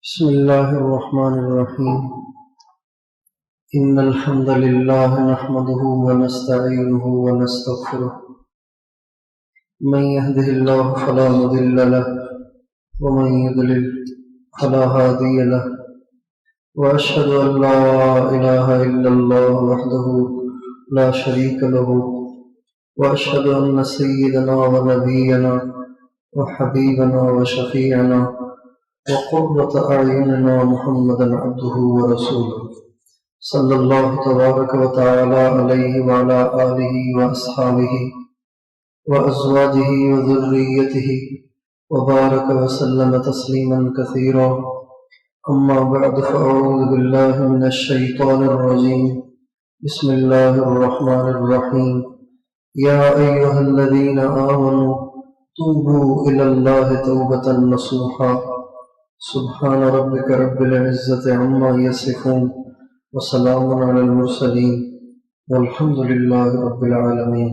بسم الله الرحمن الرحيم إن الحمد لله نحمده ونستعينه ونستغفره من يهده الله فلا مضل له ومن يضلل فلا هادي له وأشهد أن لا إله إلا الله وحده لا شريك له وأشهد أن سيدنا ونبينا وحبيبنا وشفيعنا وقرة أعيننا محمدا عبده ورسوله صلى الله تبارك وتعالى عليه وعلى آله وأصحابه وأزواجه وذريته وبارك وسلم تسليما كثيرا. أما بعد فأعوذ بالله من الشيطان الرجيم. بسم الله الرحمن الرحيم. يا أيها الذين آمنوا توبوا إلى الله توبة نصوحا سبحان ربك رب العزة عما يصفون وسلام على المرسلين والحمد لله رب العالمين.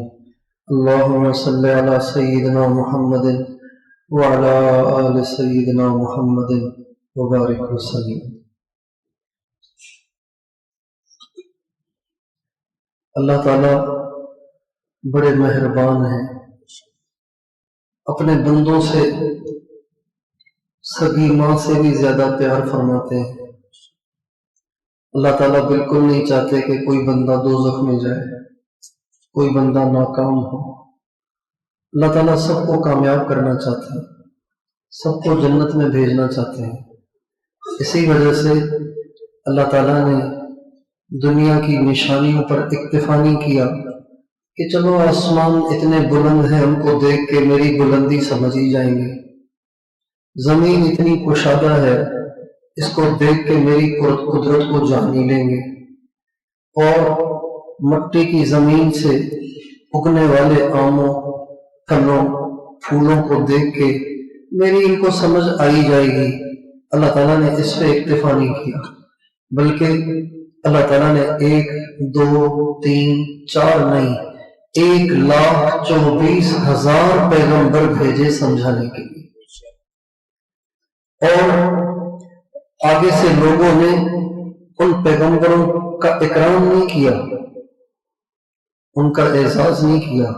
اللهم صل على سيدنا محمد وعلى آل سيدنا محمد وبارك وسلم. اللہ تعالیٰ بڑے مہربان ہیں، اپنے بندوں سے سگی ماں سے بھی زیادہ پیار فرماتے ہیں. اللہ تعالیٰ بالکل نہیں چاہتے کہ کوئی بندہ دوزخ میں جائے، کوئی بندہ ناکام ہو. اللہ تعالیٰ سب کو کامیاب کرنا چاہتے ہیں، سب کو جنت میں بھیجنا چاہتے ہیں. اسی وجہ سے اللہ تعالیٰ نے دنیا کی نشانیوں پر اکتفا نہیں کیا کہ چلو آسمان اتنے بلند ہیں، ہم کو دیکھ کے میری بلندی سمجھ ہی جائیں گے. زمین اتنی کشادہ ہے، اس کو دیکھ کے میری قدرت کو جان ہی لیں گے. اور مٹی کی زمین سے اگنے والے آموں، پھلوں، پھولوں کو دیکھ کے میری ان کو سمجھ آئی جائے گی. اللہ تعالیٰ نے اس پہ اکتفا نہیں کیا، بلکہ اللہ تعالیٰ نے 1 2 3 4 نہیں 1,24,000 پیغمبر بھیجے سمجھانے کے لیے. اور آگے سے لوگوں نے ان پیغمبروں کا اکرام نہیں کیا، ان کا اعزاز نہیں کیا،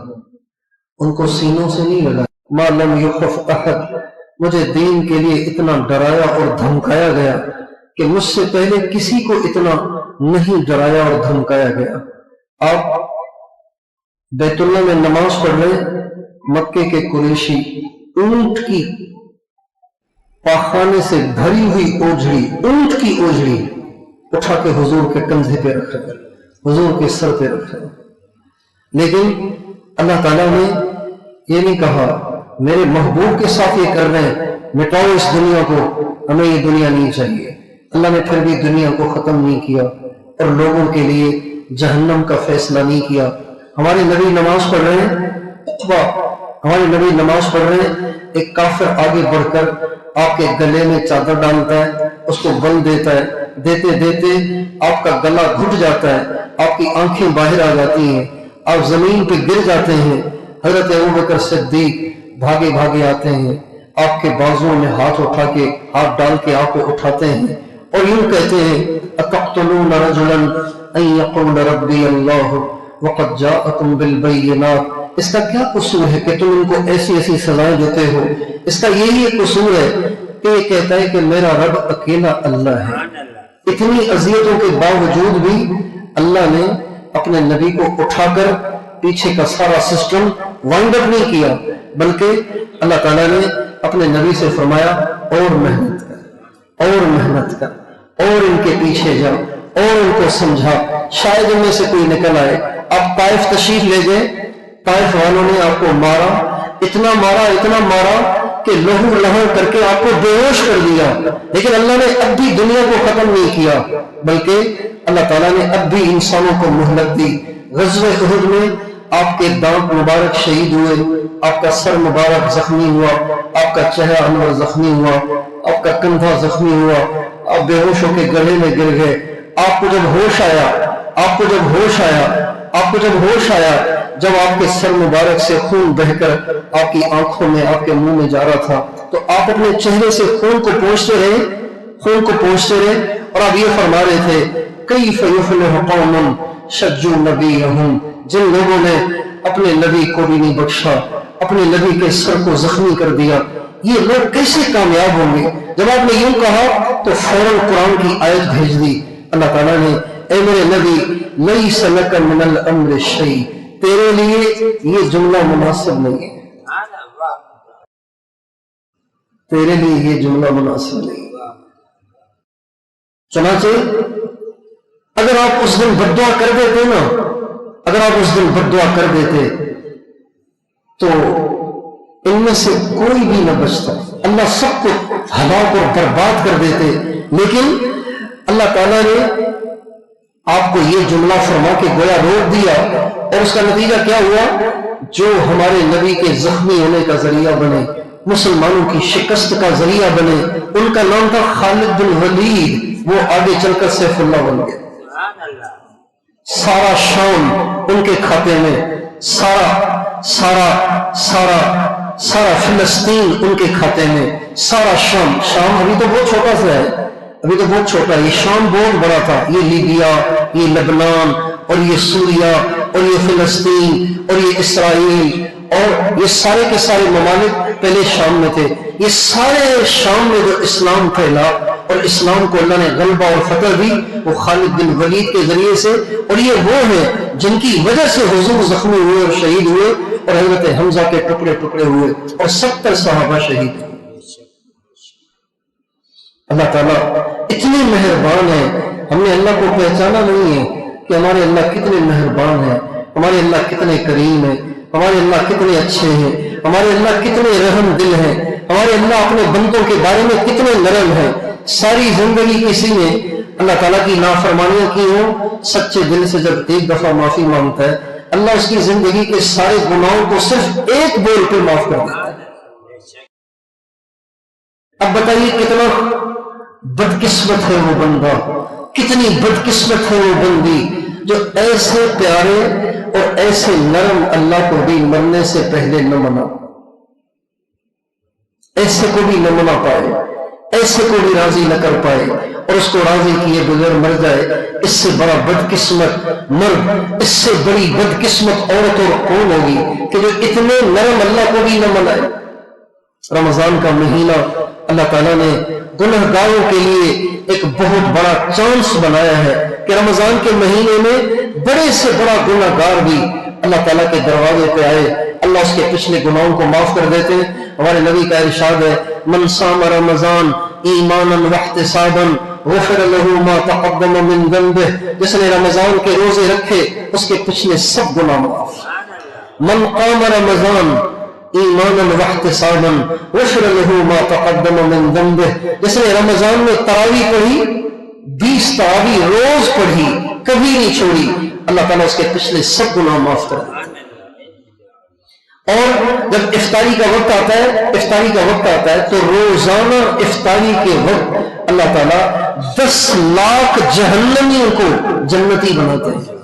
ان کو سینوں سے نہیں لگایا. ما لم یخف احد، مجھے دین کے لیے اتنا ڈرایا اور دھمکایا گیا کہ مجھ سے پہلے کسی کو اتنا نہیں ڈرایا اور دھمکایا گیا. آپ بیت اللہ میں نماز پڑھ رہے، مکے کے قریشی اونٹ کی پاخانے سے بھری ہوئی اوجھڑی، اونٹ کی اوجھڑی اٹھا کے حضور کے کندھے پہ رکھ رہے، حضور کے سر پہ رکھ رہے. لیکن اللہ تعالیٰ نے یہ نہیں کہا میرے محبوب کے ساتھ یہ کر رہے ہیں، مٹاؤ اس دنیا کو، ہمیں یہ دنیا نہیں چاہیے. اللہ نے پھر بھی دنیا کو ختم نہیں کیا اور لوگوں کے لیے جہنم کا فیصلہ نہیں کیا. ہمارے نبی نماز پڑھ رہے ہیں، ہمارے نبی نماز پڑھ رہے ہیں، ایک کافر آگے بڑھ کر آپ کے گلے میں چادر ڈالتا ہے، اس کو بل دیتا ہے، دیتے دیتے آپ کا گلا گھٹ جاتا ہے، آپ کی آنکھیں باہر آ جاتی ہیں، آپ زمین پہ گر جاتے ہیں. حضرت ابوبکر صدیق بھاگے بھاگے آتے ہیں، آپ کے بازوؤں میں ہاتھ اٹھا کے، ہاتھ ڈال کے آپ کو اٹھاتے ہیں اور یوں کہتے ہیں اتقتلون رجلا ان یقول ربی اللہ وقد جاءکم بالبینات. اس کا کیا قصور ہے کہ تم ان کو ایسی ایسی سزائیں دیتے ہو؟ اس کا یہی قصور ہے کہ یہ کہتا ہے کہ میرا رب اکیلا اللہ ہے. اتنی اذیتوں کے باوجود بھی اللہ نے اپنے نبی کو اٹھا کر پیچھے کا سارا سسٹم وائنڈ اپ نہیں کیا، بلکہ اللہ تعالیٰ نے اپنے نبی سے فرمایا اور محنت کر، اور محنت کر، اور ان کے پیچھے جا، اور ان کو سمجھا، شاید ان میں سے کوئی نکل آئے. آپ طائف تشریف لے گئے، طائف والوں نے آپ کو مارا، اتنا مارا کہ لہو لہو کر کے آپ کو بے ہوش کر دیا. لیکن اللہ نے اب بھی دنیا کو ختم نہیں کیا، بلکہ اللہ تعالیٰ نے اب بھی انسانوں کو مہلت دی. غزوہ احد میں آپ کے دانت مبارک شہید ہوئے، آپ کا سر مبارک زخمی ہوا، آپ کا چہرہ انور زخمی ہوا، آپ کا کندھا زخمی ہوا، آپ بے ہوش ہو کے گلے میں گر گئے. آپ کو جب ہوش آیا جب آپ کے سر مبارک سے خون بہ کر آپ کی آنکھوں میں، آپ کے منہ میں جا رہا تھا، تو آپ اپنے چہرے سے خون کو پوچھتے رہے، خون کو پوچھتے رہے، اور آپ یہ فرما رہے تھے کیف یفلح قوم شجوا نبیہم، جن لوگوں نے اپنے نبی کو بھی نہیں بخشا، اپنے نبی کے سر کو زخمی کر دیا، یہ لوگ کیسے کامیاب ہوں گے؟ جب آپ نے یوں کہا تو فوراً قرآن کی آیت بھیج دی اللہ تعالیٰ نے، اے میرے نبی لیس لک من الامر شیء، تیرے لیے یہ جملہ مناسب نہیں ہے، تیرے لیے یہ جملہ مناسب نہیں ہے۔ چنانچہ اگر آپ اس دن بد دعا کر دیتے نا، اگر آپ اس دن بد دعا کر دیتے تو ان میں سے کوئی بھی نہ بچتا، اللہ سب کو ہلاک اور برباد کر دیتے، لیکن اللہ تعالیٰ نے آپ کو یہ جملہ فرما کے گویا روک دیا، اور اس کا نتیجہ کیا ہوا؟ جو ہمارے نبی کے زخمی ہونے کا ذریعہ بنے، مسلمانوں کی شکست کا ذریعہ بنے، ان کا نام تھا خالد بن ولید، وہ آگے چل کر سیف اللہ بن گئے۔ سارا شام ان کے کھاتے میں، سارا فلسطین ان کے کھاتے میں، سارا شام ابھی تو بہت چھوٹا سا ہے، ابھی تو بہت چھوٹا ہے، یہ شام بہت بڑا تھا، یہ لیبیا، یہ لبنان، اور یہ سوریا، اور یہ فلسطین، اور یہ اسرائیل، اور یہ سارے کے سارے ممالک پہلے شام میں تھے، یہ سارے شام میں جو اسلام پھیلا اور اسلام کو اللہ نے غلبہ اور فتح دی، وہ خالد بن ولید کے ذریعے سے، اور یہ وہ ہیں جن کی وجہ سے حضور زخمی ہوئے اور شہید ہوئے، اور حضرت حمزہ کے ٹکڑے ٹکڑے ہوئے، اور 70 صحابہ شہید ہوئے۔ اللہ تعالیٰ اتنی مہربان ہے، ہم نے اللہ کو پہچانا نہیں ہے کہ ہمارے اللہ کتنے مہربان ہیں، ہمارے اللہ کتنے کریم ہیں، ہمارے اللہ کتنے اچھے ہیں، ہمارے اللہ کتنے رحم دل ہیں، ہمارے اللہ اپنے بندوں کے بارے میں کتنے نرم ہیں۔ ساری زندگی کسی نے اللہ تعالیٰ کی نافرمانیاں کی ہوں، سچے دل سے جب ایک دفعہ معافی مانگتا ہے، اللہ اس کی زندگی کے سارے گناہوں کو صرف ایک بول پہ معاف کر دیتا ہے۔ اب بتائیے کتنا بدقسمت ہے وہ بندہ، کتنی بدقسمت ہے وہ بندی جو ایسے پیارے اور ایسے نرم اللہ کو بھی مرنے سے پہلے نہ منا، ایسے کو بھی نہ منا پائے، ایسے کو بھی راضی نہ کر پائے، اور اس کو راضی کیے بغیر مر جائے۔ اس سے بڑا بدقسمت مرد، اس سے بڑی بدقسمت عورت اور کون ہوگی کہ جو اتنے نرم اللہ کو بھی نہ منائے۔ رمضان کا مہینہ اللہ تعالیٰ نے گنہگاروں کے لیے ایک بہت بڑا چانس بنایا ہے کہ رمضان کے مہینے میں بڑے سے بڑا گنہگار بھی اللہ تعالیٰ کے دروازے پہ آئے، اللہ اس کے پچھلے گناہوں کو معاف کر دیتے۔ ہمارے نبی کا ارشاد ہے من صام رمضان ایمانا واحتسابا غفر له ما تقدم من ذنبه، جس نے رمضان کے روزے رکھے اس کے پچھلے سب گناہ معاف۔ من قام رمضان ایمانا واحتسابا غفر له ما تقدم من ذنبه، جس نے رمضان میں تراویح پڑھی، 20 تراویح روز پڑھی، کبھی نہیں چھوڑی، اللہ تعالیٰ اس کے پچھلے سب گناہ معاف کر دیتا ہے۔ اور جب افطاری کا وقت آتا ہے تو روزانہ افطاری کے وقت اللہ تعالیٰ 10 لاکھ جہنمیوں کو جنتی بناتے ہیں،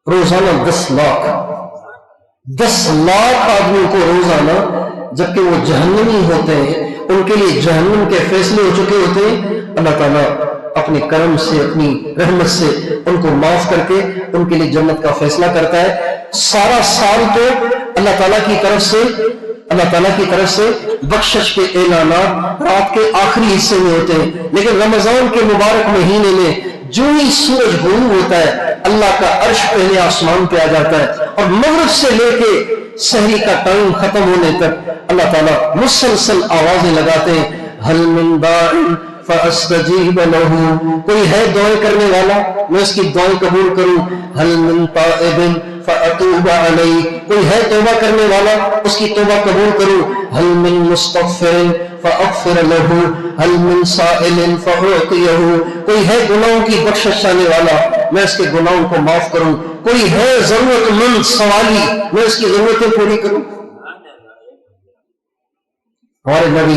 روزانہ 10 لاکھ آدمیوں کو روزانہ، جبکہ وہ جہنمی ہوتے ہیں، ان کے لیے جہنم کے فیصلے ہو چکے ہوتے ہیں، اللہ تعالیٰ اپنے کرم سے، اپنی رحمت سے ان کو معاف کر کے ان کے لیے جنت کا فیصلہ کرتا ہے۔ سارا سال تو اللہ تعالیٰ کی طرف سے بخشش کے اعلانات رات کے آخری حصے میں ہوتے ہیں، لیکن رمضان کے مبارک مہینے میں جو ہی سورج غروب ہوتا ہے اللہ کا عرش پہلے آسمان پہ آ جاتا ہے، اور مغرب سے لے کے سحری کا ٹائم ختم ہونے تک اللہ تعالیٰ مسلسل آوازیں لگاتے ہیں هل من داع فاستجیب له، کوئی ہے دعائیں کرنے والا میں اس کی دعائیں قبول کروں، هل من تائب فاتوب علیہ، کوئی ہے توبہ کرنے والا اس کی توبہ قبول کروں، هل من مستغفر فاغفر له، هل من سائل فاعطیہ، کوئی ہے گناہوں کی بخشش چاہنے والا میں اس کے گناہوں کو معاف کروں، کوئی ہے ضرورت مند سوالی میں اس کی ضرورتیں پوری کروں۔ ہمارے نبی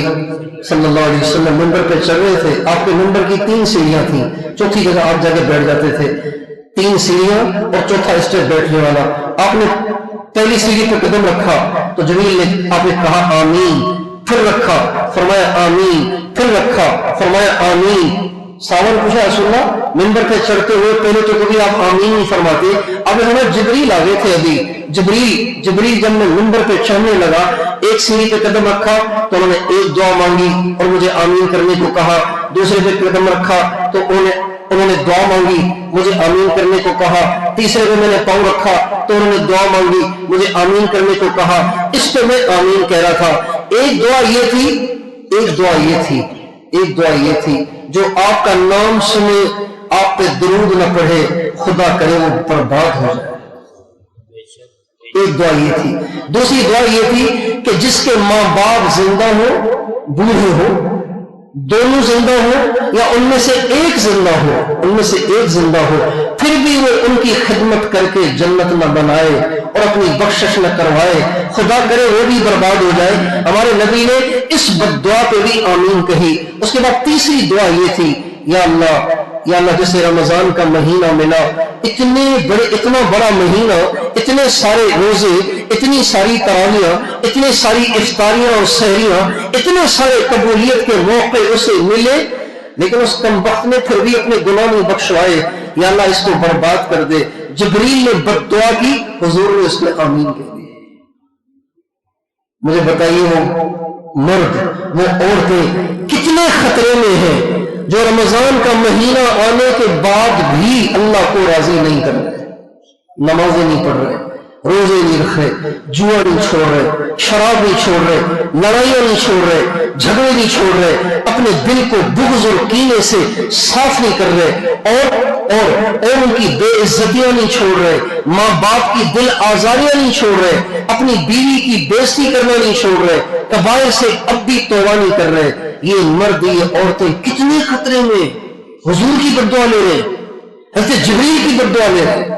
صلی اللہ علیہ وسلم منبر پہ چل رہے تھے، آپ کے منبر کی 3 سیڑھیاں تھیں، چوتھی جگہ آپ جا کے بیٹھ جاتے تھے، 3 سیڑھیاں اور چوتھا اسٹیپ بیٹھنے والا۔ آپ نے پہلی سیڑھی پہ قدم رکھا تو جبریل نے آپ نے کہا آمین، پھر رکھا فرمایا آمین، پھر رکھا فرمایا آمین۔ صحابہ نے پوچھا رسول اللہ منبر پہ چڑھتے ہوئے پہلے تو کبھی آپ آمین نہیں فرماتے، اب ہمیں جبریل آ گئے تھے ابھی، جبریل جب میں منبر پہ چڑھنے لگا ایک سیڑھی پہ قدم رکھا تو انہوں نے ایک دعا مانگی اور مجھے آمین کرنے کو کہا، دوسرے پہ قدم رکھا تو انہوں نے دعا مانگی مجھے آمین کرنے کو کہا، تیسرے پہ میں نے پاؤں رکھا تو انہوں نے دعا مانگی مجھے آمین کرنے کو کہا، اس پہ میں آمین کہہ رہا تھا۔ ایک دعا یہ تھی جو آپ کا نام سنے آپ پہ درود نہ پڑھے خدا کرے وہ برباد ہو جائے۔ ایک دعا یہ تھی۔ دوسری دعا یہ تھی کہ جس کے ماں باپ زندہ ہو، بوڑھے ہو، دونوں زندہ ہو یا ان میں سے ایک زندہ ہو پھر بھی وہ ان کی خدمت کر کے جنت نہ بنائے اور اپنی بخشش نہ کروائے، خدا کرے وہ بھی برباد ہو جائے۔ ہمارے نبی نے اس بد دعا پہ بھی آمین کہی۔ اس کے بعد تیسری دعا یہ تھی یا اللہ جسے رمضان کا مہینہ ملا، اتنا بڑا مہینہ، اتنے سارے روزے، اتنی ساری تراویح، اتنی ساری افطاریاں اور سحریاں، اتنے سارے قبولیت کے موقع اسے ملے لیکن اس کم وقت نے پھر بھی اپنے گناہ نہیں بخشوائے، یا اللہ اس کو برباد کر دے۔ جبریل نے بد دعا کی، حضور نے اس میں آمین کہہ دی۔ مجھے بتائیے وہ مرد، وہ عورتیں کتنے خطرے میں ہیں جو رمضان کا مہینہ آنے کے بعد بھی اللہ کو راضی نہیں کر رہے، نمازیں نہیں پڑھ رہے، روزے نہیں رکھ رہے، جوا نہیں چھوڑ رہے، شراب نہیں چھوڑ رہے، لڑائیاں نہیں چھوڑ رہے، جھگڑے نہیں چھوڑ رہے، اپنے دل کو بغض اور کینے سے صاف نہیں کر رہے، اور ان کی بے عزتیاں نہیں چھوڑ رہے، ماں باپ کی دل آزاریاں نہیں چھوڑ رہے، اپنی بیوی کی بےزتی کرنا نہیں چھوڑ رہے، کبائر سے اب بھی توبہ نہیں کر رہے۔ یہ مرد، یہ عورتیں کتنے خطرے میں، حضور کی بد دعا لے رہے، حضرت جبریل کی بد دعا لے رہے۔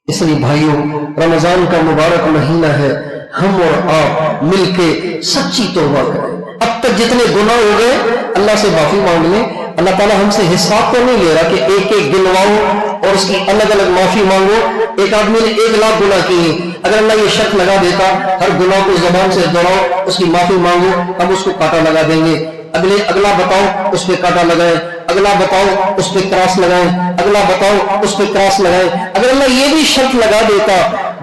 اس لیے بھائیوں، رمضان کا مبارک مہینہ ہے، ہم اور آپ مل کے سچی توبہ کریں۔ اب تک جتنے گناہ ہو گئے اللہ سے معافی مانگ لیں۔ اللہ تعالیٰ ہم سے حساب تو نہیں لے رہا کہ ایک ایک گنواؤ اور اس کی الگ الگ معافی مانگو۔ ایک آدمی نے 1,00,000 گناہ کیے، اگر اللہ یہ شرط لگا دیتا ہر گناہ کو زبان سے دہراؤ، اس کی معافی مانگو، اب اس کو کانٹا لگا دیں گے۔ اگلا بتاؤ اس پہ کانٹا لگائیں، اگلا بتاؤ اس پہ کراس لگائیں، اگلا بتاؤ اس پہ کراس لگائیں۔ اگر اللہ یہ بھی شرط لگا دیتا،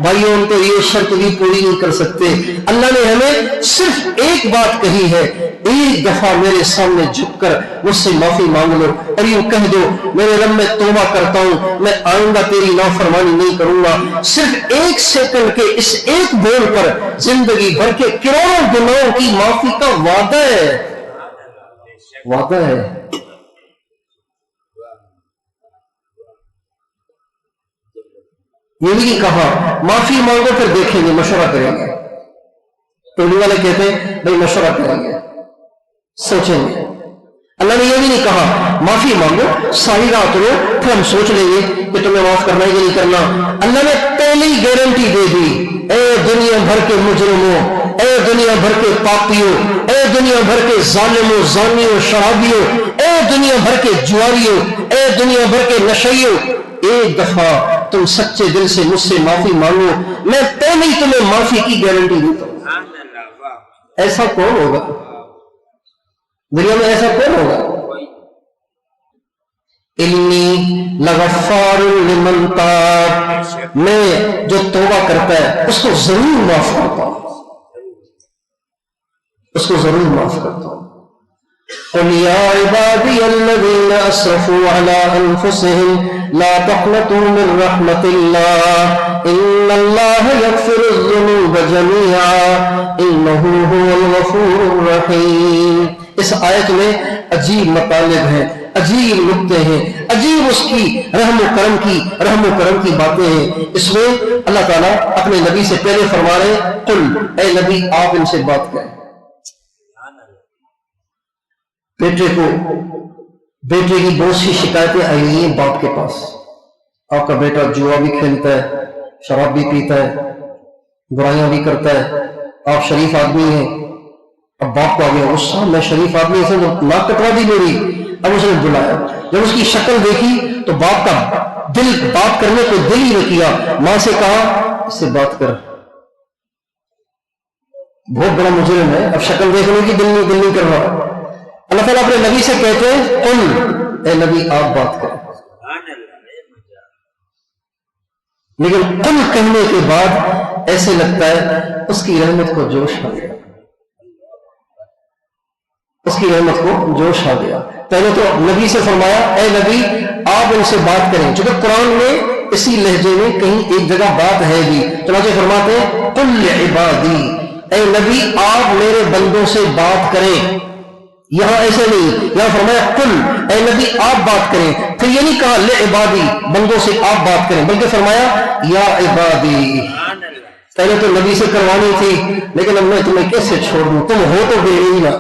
بھائیوں ان کو یہ شرط بھی پوری نہیں کر سکتے۔ اللہ نے ہمیں صرف ایک بات کہی ہے، ایک دفعہ میرے سامنے جھک کر مجھ سے معافی مانگ لو اور یوں کہہ دو میرے رب میں توبہ کرتا ہوں، میں آئندہ تیری نافرمانی نہیں کروں گا۔ صرف ایک سیکنڈ کے اس ایک بول پر زندگی بھر کے کروڑوں گناہوں کی معافی کا وعدہ ہے، وعدہ ہے۔ یہ بھی نہیں کہا معافی مانگو پھر دیکھیں گے، مشورہ کریں گے۔ ٹولی والے کہتے ہیں بھائی مشورہ کریں گے، سوچیں گے۔ اللہ نے یہ بھی نہیں کہا معافی مانگو ساری رات رو پھر ہم سوچ لیں گے کہ تمہیں معاف کرنا ہے کہ نہیں کرنا۔ اللہ نے پہلے ہی گارنٹی دے دی، اے دنیا بھر کے مجرموں، اے دنیا بھر کے پاپیوں، اے دنیا بھر کے ظالموں، زانیوں، شرابیوں، اے دنیا بھر کے جواریوں، اے دنیا بھر کے نشیوں، ایک دفعہ تم سچے دل سے مجھ سے معافی مانگو، میں پہلے ہی تمہیں معافی کی گارنٹی دیتا ہوں۔ ایسا کون ہوگا دنیا میں؟ ایسا کون ہوگا؟ انی لغفار لمن تاب، میں جو توبہ کرتا ہے اس کو ضرور معاف کرتا ہوں، اس کو ضرور معاف کرتا ہوں۔ قل یا عبادی الذین اسرفوا علی انفسهم لا تقنطوا من رحمت اللہ ان اللہ یغفر الذنوب جميعا انہ هو الغفور الرحیم۔ اس آیت میں عجیب مطالب ہیں، عجیب نکتے ہیں، عجیب اس کی رحم و کرم کی باتیں ہیں۔ اس میں اللہ تعالیٰ اپنے نبی سے پہلے فرما رہے ہیں قل، اے نبی آپ ان سے بات کریں۔ بیٹے کی بہت سی شکایتیں آئی ہیں باپ کے پاس، آپ کا بیٹا جوا بھی کھیلتا ہے، شراب بھی پیتا ہے، برائیاں بھی کرتا ہے، آپ شریف آدمی ہیں۔ اب باپ کو آ گیا غصہ، میں شریف آدمی سے ناک کٹوا دی میری۔ اب اس نے بلایا، جب اس کی شکل دیکھی تو باپ کا دل بات کرنے کو دل ہی نہ کیا، ماں سے کہا اس سے بات کر، بہت بڑا مجرم ہے، اب شکل دیکھنے کی دل نہیں کر رہا. اللہ تعالیٰ اپنے نبی سے کہتے ہیں قل، اے نبی آپ بات کریں. لیکن قل کہنے کے بعد ایسے لگتا ہے اس کی رحمت کو جوش آ گیا، اس کی رحمت کو جوش آ گیا. پہلے تو نبی سے فرمایا اے نبی آپ ان سے بات کریں، چونکہ قرآن میں اسی لہجے میں کہیں ایک جگہ بات ہے بھی. چنانچہ فرماتے ہیں قل لعبادی، اے نبی آپ میرے بندوں سے بات کریں. یہاں ایسے نہیں، یہاں فرمایا قل، اے نبی آپ بات کریں. پھر یہ نہیں کہا لعبادی بندوں سے آپ بات کریں، بلکہ فرمایا یا عبادی. پہلے تو نبی سے کروانی تھی، لیکن اب میں تمہیں کیسے چھوڑ دوں، تم ہو تو میرے ہی نا،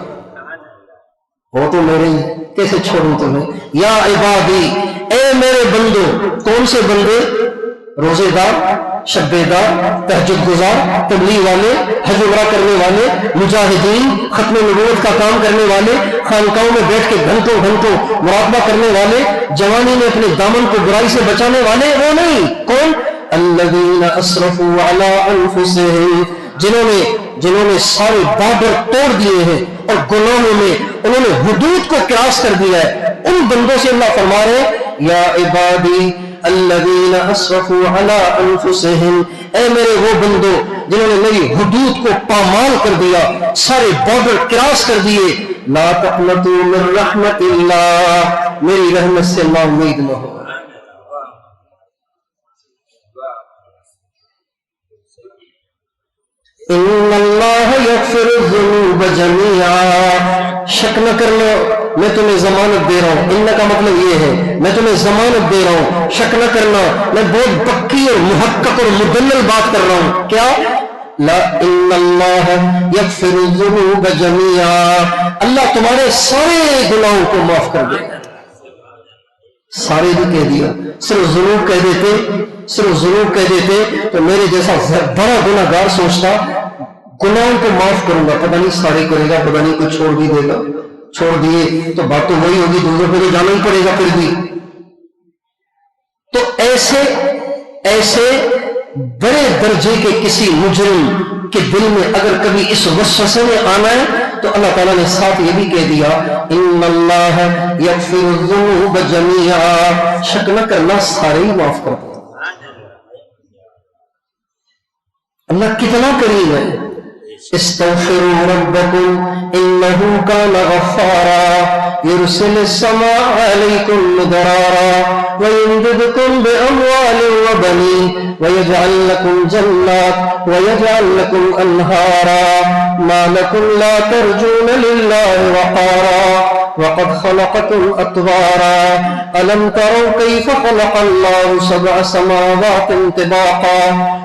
ہو تو میرے ہی، کیسے چھوڑوں تمہیں. یا عبادی اے میرے بندو. کون سے بندے؟ روزے دار، شب دار، تہجد گزار، تبلیغ والے، حج عمرہ کرنے والے، مجاہدین، ختم نبوت کا کام کرنے والے، خانقاہوں میں بیٹھ کے گھنٹوں گھنٹوں مراقبہ کرنے والے، جوانی میں اپنے دامن کو برائی سے بچانے والے. وہ نہیں. کون؟ الذین اسرفوا علی انفسہم، جنہوں نے سارے بارڈر توڑ دیے ہیں اور گناہوں میں انہوں نے حدود کو کراس کر دیا ہے. ان بندوں سے اللہ فرما رہے یا عبادی الذین اسرفوا علی انفسہم، اے میرے وہ بندو جنہوں نے میری حدود کو پامال کر دیا، سارے بارڈر کراس کر دیے. لا تقنطوا من رحمت اللہ، میری رحمت سے نا امید نہ ہو. ان اللہ یغفر الذنوب جميعا، شک نہ کر لو میں تمہیں ضمانت دے رہا ہوں. ان کا مطلب یہ ہے میں تمہیں ضمانت دے رہا ہوں، شک نہ کرنا. میں بہت پکی اور محقق اور مدلل بات کر رہا ہوں. کیا؟ لا ان اللہ یغفر الذنوب جميعا، اللہ تمہارے سارے گناہوں کو معاف کر دے. سارے بھی کہہ دیا، صرف ذنوب کہہ دیتے، صرف ذنوب کہہ دیتے تو میرے جیسا بڑا گناہ گار سوچتا گناہوں کو معاف کروں گا، پتہ نہیں سارے کرے گا، پتہ نہیں کوئی چھوڑ بھی دے گا. چھوڑ دیے تو بات تو وہی ہوگی، دوسروں پہ تو جانا ہی پڑے گا پھر بھی. تو ایسے بڑے درجے کے کسی مجرم کے دل میں اگر کبھی اس وسوسے میں آنا ہے تو اللہ تعالیٰ نے ساتھ یہ بھی کہہ دیا ان اللہ یغفر الذنوب جميعا، شک نہ کرنا سارے ہی معاف کر دے. اللہ کتنا کریم ہے. استغفروا ربکم انہ کان غفارا یرسل السماء علیکم مدرارا ویمددکم باموال وبنین ویجعل لکم جنات ویجعل لکم انہارا ما لکم لا ترجون للہ وقارا وقد خلقكم أطوارا ألم تروا كيف خلق الله 7 سماوات طباقا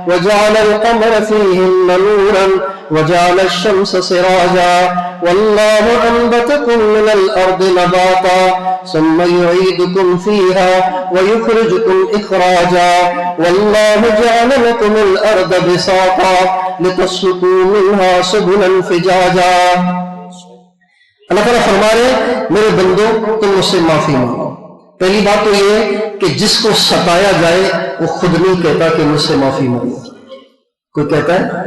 وجعل القمر فيهن نورا وجعل الشمس سراجا والله أنبتكم من الأرض نباتا ثم يعيدكم فيها ويخرجكم إخراجا والله جعل لكم الأرض بساطا لتسلكوا منها سبلا فجاجا. اللہ تعالیٰ فرما رہے میرے بندوں تم مجھ سے معافی مانگو. پہلی بات تو یہ ہے کہ جس کو ستایا جائے وہ خود نہیں کہتا کہ مجھ سے معافی مانگو. کوئی کہتا ہے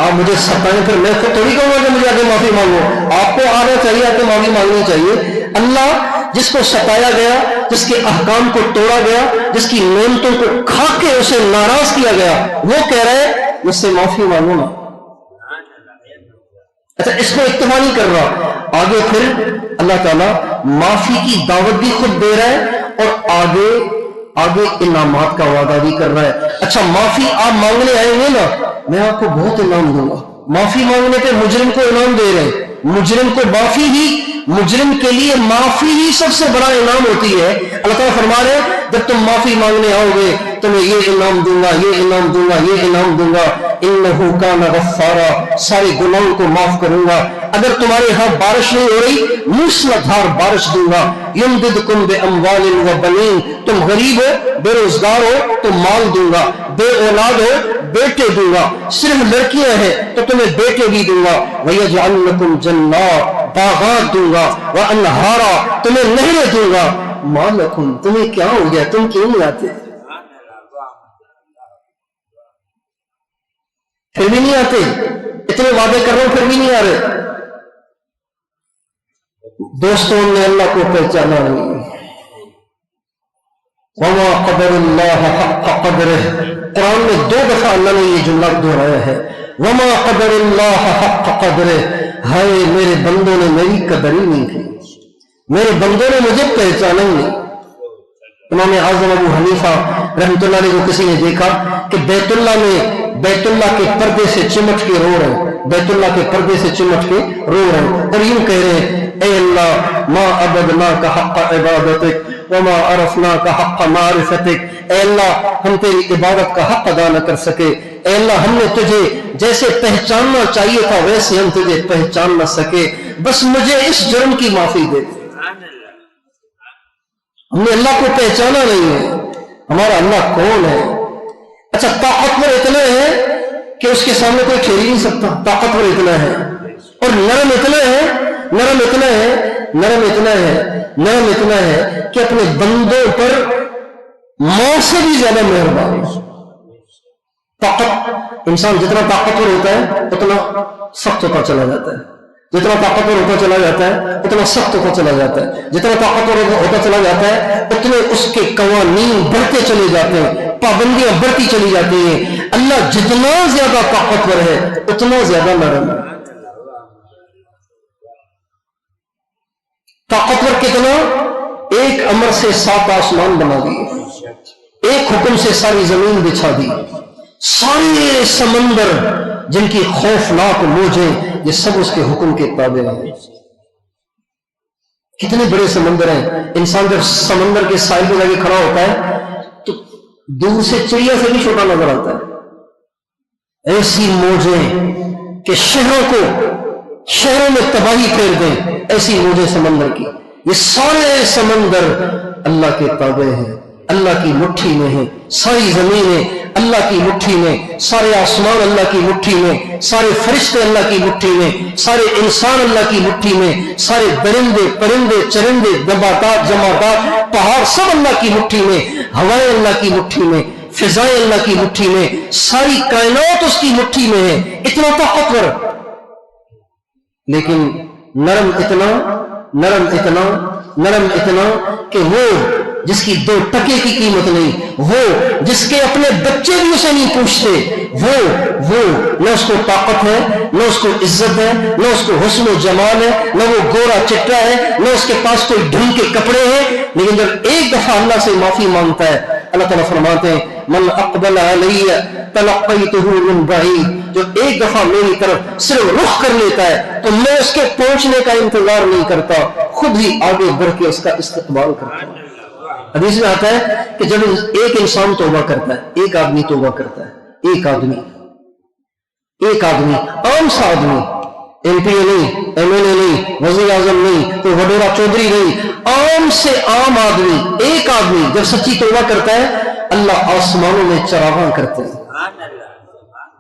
آپ مجھے ستائیں پھر میں خود تھوڑی کہوں گا کہ مجھے آگے معافی مانگو. آپ کو آنا چاہیے، آپ کو معافی مانگنی چاہیے. اللہ جس کو ستایا گیا، جس کے احکام کو توڑا گیا، جس کی نعمتوں کو کھا کے اسے ناراض کیا گیا، وہ کہہ رہے ہیں مجھ سے معافی مانگو نا. اچھا اس کو اکتفا نہیں کر رہا، آگے پھر اللہ تعالیٰ معافی کی دعوت بھی خود دے رہا ہے اور آگے انعامات کا وعدہ بھی کر رہا ہے. اچھا معافی آپ مانگنے آئے ہوئے نا، میں آپ کو بہت انعام دوں گا. معافی مانگنے پہ مجرم کو انعام دے رہے ہیں. مجرم کو مجرم کے لیے معافی ہی سب سے بڑا انعام ہوتی ہے. اللہ تعالیٰ فرما رہے ہیں جب تم معافی مانگنے آؤ گے تمہیں یہ انعام دوں گا، یہ انعام دوں گا، یہ انعام دوں گا. انہ کان غفارا، سارے گناہوں کو معاف کروں گا. اگر تمہارے ہاں بارش نہیں ہو رہی موسلادھار بارش دوں گا. یمددکم باموال وبنین، تم غریب ہو بے روزگار ہو تو مال دوں گا، بے اولاد ہو بیٹے دوں گا، صرف لڑکیاں ہیں تو تمہیں بیٹے بھی دوں گا. ویجعل لکم جنات، باغات دوں گا، وانہارا، تمہیں نہریں دوں گا. ما لکم، تمہیں کیا ہو گیا، تم کیوں نہیں آتے؟ پھر بھی نہیں آتے. اتنے وعدے کر رہا ہوں پھر بھی نہیں آ رہے. دوستوں نے اللہ کو پہچانا نہیں. وما قدر اللہ حق قدرہ، قرآن میں 2 دفعہ اللہ نے یہ جملہ دہرایا ہے. وما قدر اللہ حق قدرہ، ہائے میرے بندوں نے میری قدر ہی نہیں کی، میرے بندوں نے مجھے پہچانا ہی نہیں. امام اعظم ابو حنیفہ رحمۃ اللہ علیہ کو کسی نے دیکھا کہ بیت اللہ کے پردے سے چمٹ کے رو رہے ہیں، بیت اللہ کے پردے سے چمٹ کے رو رہے ہیں اور یوں کہہ رہے ہیں اے اللہ ما عبدناک حق عبادتک وما عرفناک حق معرفتک، اے اللہ ہم تیری عبادت کا حق ادا نہ کر سکے، اے اللہ ہم نے تجھے جیسے پہچاننا چاہیے تھا ویسے ہم تجھے پہچان نہ سکے، بس مجھے اس جرم کی معافی دے. ہم نے اللہ کو پہچانا نہیں ہے، ہمارا اللہ کون ہے. اچھا طاقتور اتنا ہے کہ اس کے سامنے کوئی کھیل ہی نہیں سکتا، طاقتور اتنا ہے، اور نرم اتنا ہے کہ اپنے بندوں پر ماں سے بھی زیادہ مہربان. طاقت انسان جتنا طاقتور ہوتا ہے اتنا سخت ہوتا چلا جاتا ہے، جتنا طاقتور ہوتا چلا جاتا ہے اتنا سخت ہوتا چلا جاتا ہے، جتنا طاقتور ہوتا چلا جاتا ہے اتنے اس کے قوانین بڑھتے چلے جاتے ہیں، پابندیاں بڑھتی چلی جاتی ہیں. اللہ جتنا زیادہ طاقتور ہے اتنا زیادہ نرم ہے. طاقتور کتنا؟ ایک امر سے 7 آسمان بنا دیے، ایک حکم سے ساری زمین بچھا دی، سارے سمندر جن کی خوفناک موجیں یہ سب اس کے حکم کے تابع ہیں. کتنے بڑے سمندر ہیں. انسان جب سمندر کے ساحل پہ جا کے کھڑا ہوتا ہے تو دور سے چڑیا سے بھی چھوٹا نظر آتا ہے. ایسی موجیں کہ شہروں میں تباہی پھیر دیں، ایسی موجیں سمندر کی. یہ سارے سمندر اللہ کے تابع ہیں، اللہ کی مٹھی میں ہیں. ساری زمینیں اللہ کی مٹھی میں، سارے آسمان اللہ کی مٹھی میں، سارے فرشتے اللہ کی مٹھی میں، سارے انسان اللہ کی مٹھی میں، سارے درندے پرندے چرندے نباتات جمادات پہاڑ سب اللہ کی مٹھی میں، ہوائیں اللہ کی مٹھی میں، فضائیں اللہ کی مٹھی میں، ساری کائنات اس کی مٹھی میں ہے. اتنا طاقتور، لیکن نرم اتنا کہ وہ جس کی 2 ٹکے کی قیمت نہیں، وہ جس کے اپنے بچے بھی اسے نہیں پوچھتے، وہ نہ اس کو طاقت ہے، نہ اس کو عزت ہے، نہ اس کو حسن و جمال ہے، نہ وہ گورا چٹا ہے، نہ اس کے پاس کوئی ڈھنگ کے کپڑے ہیں. لیکن جب ایک دفعہ اللہ سے معافی مانگتا ہے اللہ تعالیٰ فرماتے ہیں من اقبل علی تلقیتہ من بعید، جو ایک دفعہ میری طرف صرف رخ کر لیتا ہے تو میں اس کے پہنچنے کا انتظار نہیں کرتا، خود ہی آگے بڑھ کے اس کا استقبال کرتا ہوں. حدیث میں آتا ہے کہ جب ایک انسان توبہ کرتا ہے، ایک آدمی توبہ کرتا ہے، ایک آدمی عام سا آدمی، ایم پی اے نہیں، ایم ایل اے نہیں، وزیر اعظم نہیں، کوئی وڈیرا چودھری نہیں، عام سے عام آدمی، ایک آدمی جب سچی توبہ کرتا ہے اللہ آسمانوں میں چراغاں کرتے ہیں،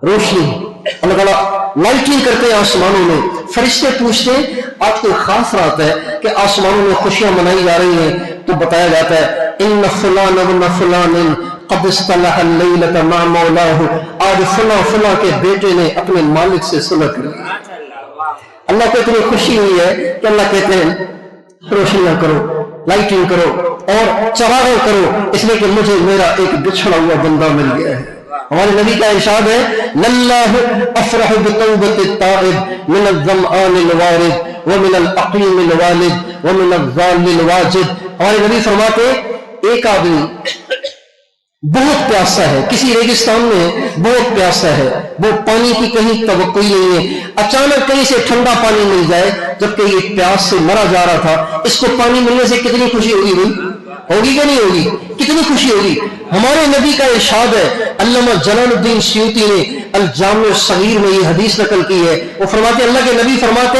روشنی، اللہ تعالیٰ لائٹنگ کرتے ہیں آسمانوں میں. فرشتے پوچھتے ہیں آج کوئی خاص رات ہے کہ آسمانوں میں خوشیاں منائی جا رہی ہیں، تو بتایا جاتا ہے ان فلان ابن فلان قد اصطلح اللیلۃ مع مولاه، آج فلاں کے بیٹے نے اپنے مالک سے صلح کی. اللہ کو اتنی خوشی ہوئی ہے کہ اللہ کہتے ہیں روشنیاں کرو، لائٹنگ کرو اور چراغاں کرو، اس لیے کہ مجھے میرا ایک بچھڑا ہوا بندہ مل گیا ہے. ہمارے نبی کا ارشاد ہے للہ افرح بتوبۃ التائب من الظمآن الوارد ومن العقیم الوالد ومن الضال الواجد. ہمارے نبی فرماتے ایک آدمی بہت پیاسا ہے، کسی ریگستان میں بہت پیاسا ہے، وہ پانی کی کہیں توقع نہیں ہے، اچانک کہیں سے ٹھنڈا پانی مل جائے جبکہ یہ پیاس سے مرا جا رہا تھا، اس کو پانی ملنے سے کتنی خوشی ہوگی ہوگی کہ نہیں ہوگی؟ کتنی خوشی ہوگی. ہمارے نبی کا ارشاد ہے، علامہ جلال الدین سیوطی نے الجامع الصغیر میں یہ حدیث نقل کی ہے. وہ فرماتے اللہ کے نبی فرماتے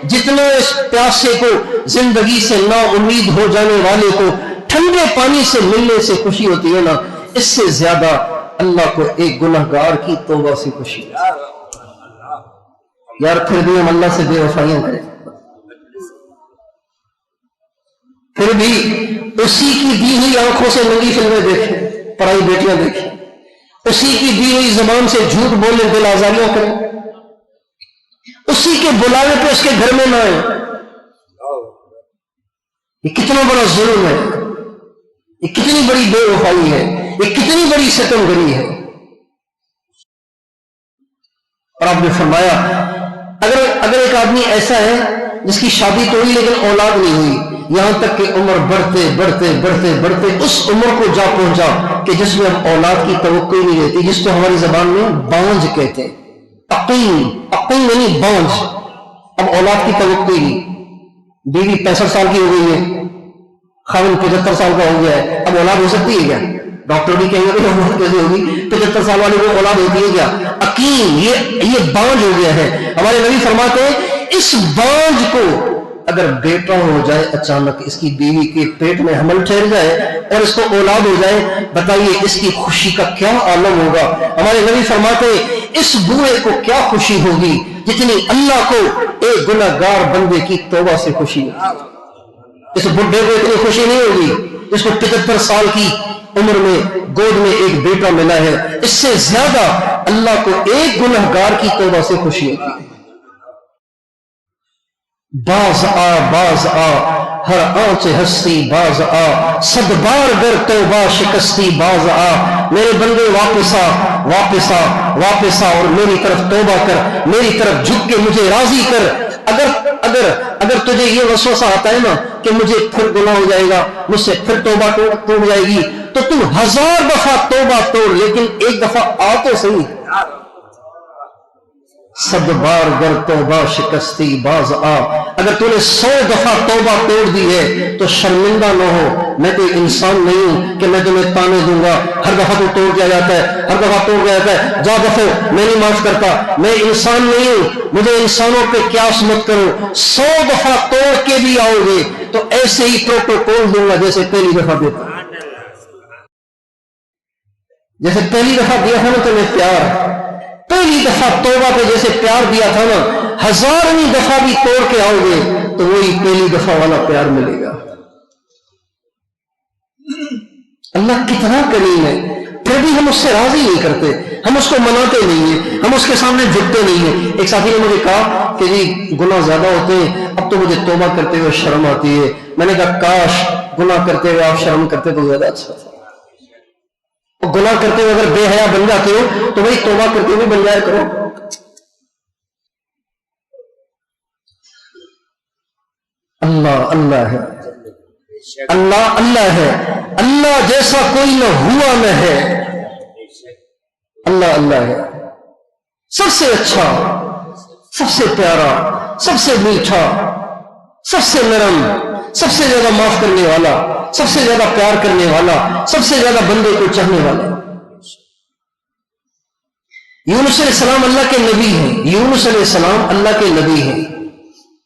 جتنا اس پیاسے کو زندگی سے نا امید ہو جانے والے کو ٹھنڈے پانی سے ملنے سے خوشی ہوتی ہے نا، اس سے زیادہ اللہ کو ایک گناہگار کی توبہ سے خوشی ہے. یار پھر بھی ہم اللہ سے بے وفائیاں کریں، پھر بھی اسی کی دی ہوئی آنکھوں سے ننگی فلمیں دیکھیں، پرائی بیٹیاں دیکھیں، اسی کی دی ہوئی زبان سے جھوٹ بولنے دل آزاریاں کریں. اسی کے بلاوے پہ اس کے گھر میں نہ آئے. یہ کتنا بڑا ظلم ہے، یہ کتنی بڑی بے وفائی ہے، یہ کتنی بڑی ستم گری ہے. اور آپ نے فرمایا اگر ایک آدمی ایسا ہے جس کی شادی تو ہوئی لیکن اولاد نہیں ہوئی، یہاں تک کہ عمر بڑھتے بڑھتے بڑھتے بڑھتے اس عمر کو جا پہنچا کہ جس میں اب اولاد کی توقع ہی نہیں رہتی، جس کو ہماری زبان میں بانج کہتے ہیں. عقیم یعنی بانج، اب اولاد کی توقع ہی نہیں. بیوی 65 سال کی ہو گئی ہے، خاوند 75 سال کا ہو گیا ہے، اب اولاد ہو سکتی ہے کیا؟ ڈاکٹر بھی کہیں گے کہ اولاد کیسے ہوگی؟ 75 سال والے کو اولاد ہوتی ہے کیا؟ عقیم یہ بانج ہو گیا ہے. ہمارے نبی فرماتے ہیں اس بانج کو اگر بیٹا ہو جائے اچانک، اس کی بیوی کے پیٹ میں حمل ٹھہر جائے اور اس کو اولاد ہو جائے، بتائیے اس کی خوشی کا کیا عالم ہوگا. ہمارے نبی فرماتے ہیں اس بوڑھے کو کیا خوشی ہوگی جتنی اللہ کو ایک گناہ گار بندے کی توبہ سے خوشی ہوگی. اس بڈھے کو اتنی خوشی نہیں ہوگی اس کو 75 سال کی عمر میں گود میں ایک بیٹا ملا ہے. اس سے زیادہ اللہ کو ایک گناہ گار کی توبہ سے خوشی ہوتی ہے. باز آ ہر آنچ ہستی باز آ، صد بار گر توبہ شکستی باز آ. میرے بندے واپس آ اور میری طرف توبہ کر، میری طرف جھک کے مجھے راضی کر. اگر تجھے یہ وسوسہ آتا ہے نا کہ مجھے پھر گناہ ہو جائے گا، مجھ سے پھر توبہ ٹوٹ جائے گی، تو تم 1000 دفعہ توبہ توڑ لیکن ایک دفعہ آ تو صحیح. صد بار گر توبہ شکستی باز آ. اگر تو نے 100 دفعہ توبہ توڑ دی ہے تو شرمندہ نہ ہو. میں کوئی انسان نہیں ہوں کہ میں تمہیں تانے دوں گا ہر دفعہ تو توڑ کیا جاتا ہے، ہر دفعہ توڑ کیا جاتا ہے، جا دفعہ میں نہیں معاف کرتا. میں انسان نہیں ہوں، مجھے انسانوں پہ قیاس مت کرو. 100 دفعہ توڑ کے بھی آؤ گے تو ایسے ہی پروٹوکول دوں گا جیسے پہلی دفعہ دیتا. جیسے پہلی دفعہ دیا تھا نا تمہیں پیار، پہلی دفعہ توبہ پہ جیسے پیار دیا تھا نا، 1000ویں دفعہ بھی توڑ کے آؤ گے تو وہی پہلی دفعہ والا پیار ملے گا. اللہ کتنا کریم ہے، پھر بھی ہم اس سے راضی نہیں کرتے، ہم اس کو مناتے نہیں ہیں، ہم اس کے سامنے جھکتے نہیں ہیں. ایک ساتھی نے مجھے کہا کہ جی گناہ زیادہ ہوتے ہیں، اب تو مجھے توبہ کرتے ہوئے شرم آتی ہے. میں نے کہا کاش گناہ کرتے ہوئے آپ شرم کرتے تو زیادہ اچھا تھا. گناہ کرتے ہوئے اگر بے حیا بن جاتے ہو تو وہی توبہ کرتے ہوئے بن جایا کرو. اللہ ہے، اللہ ہے، اللہ جیسا کوئی نہ ہوا نہ ہے. اللہ ہے، سب سے اچھا، سب سے پیارا، سب سے میٹھا، سب سے نرم، سب سے زیادہ معاف کرنے والا، سب سے زیادہ پیار کرنے والا، سب سے زیادہ بندے کو چاہنے والا. یونس علیہ السلام اللہ کے نبی ہیں، یونس علیہ السلام اللہ کے نبی ہیں.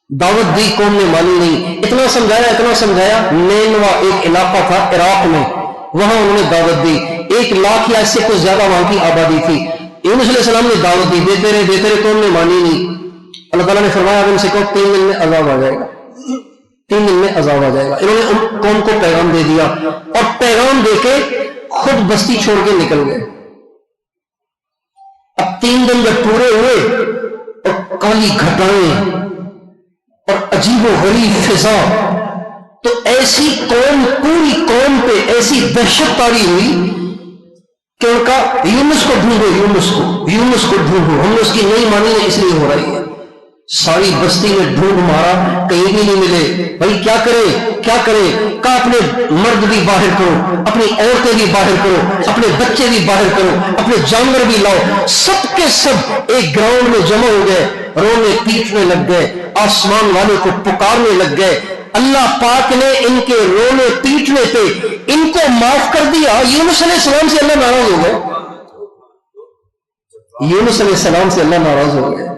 دعوت دی قوم نے مانی نہیں. اتنا سمجھایا. نینوا ایک علاقہ تھا عراق میں، وہاں انہوں نے دعوت دی. 1 لاکھ یا اس سے کچھ زیادہ وہاں کی آبادی تھی. یونس علیہ السلام نے دعوت دی، دیتے رہے قوم نے مانی نہیں. اللہ تعالیٰ نے فرمایا اب ان سے کہو 3 دن میں عذاب آ جائے گا، 3 دن میں عذاب آ جائے گا. انہوں نے قوم کو پیغام دے دیا اور پیغام دے کے خود بستی چھوڑ کے نکل گئے. اب 3 دن جب پورے ہوئے اور کالی گھٹائیں اور عجیب و غریب فضا، تو ایسی قوم، پوری قوم پہ ایسی دہشت طاری ہوئی کہ ان کا یونس کو ڈھونڈو، ہم نے اس کی نہیں مانی ہے اس لیے ہو رہی ہے. ساری بستی میں ڈھونڈ مارا، کہیں بھی نہیں ملے. بھائی کیا کرے؟ کہا اپنے مرد بھی باہر کرو، اپنی عورتیں بھی باہر کرو، اپنے بچے بھی باہر کرو، اپنے جانور بھی لاؤ. سب کے سب ایک گراؤنڈ میں جمع ہو گئے، رونے پیٹنے لگ گئے، آسمان والے کو پکارنے لگ گئے. اللہ پاک نے ان کے رونے پیٹنے پہ ان کو معاف کر دیا. یونس علیہ السلام سے اللہ ناراض ہو گئے. یونس علیہ السلام سے اللہ ناراض ہو گئے،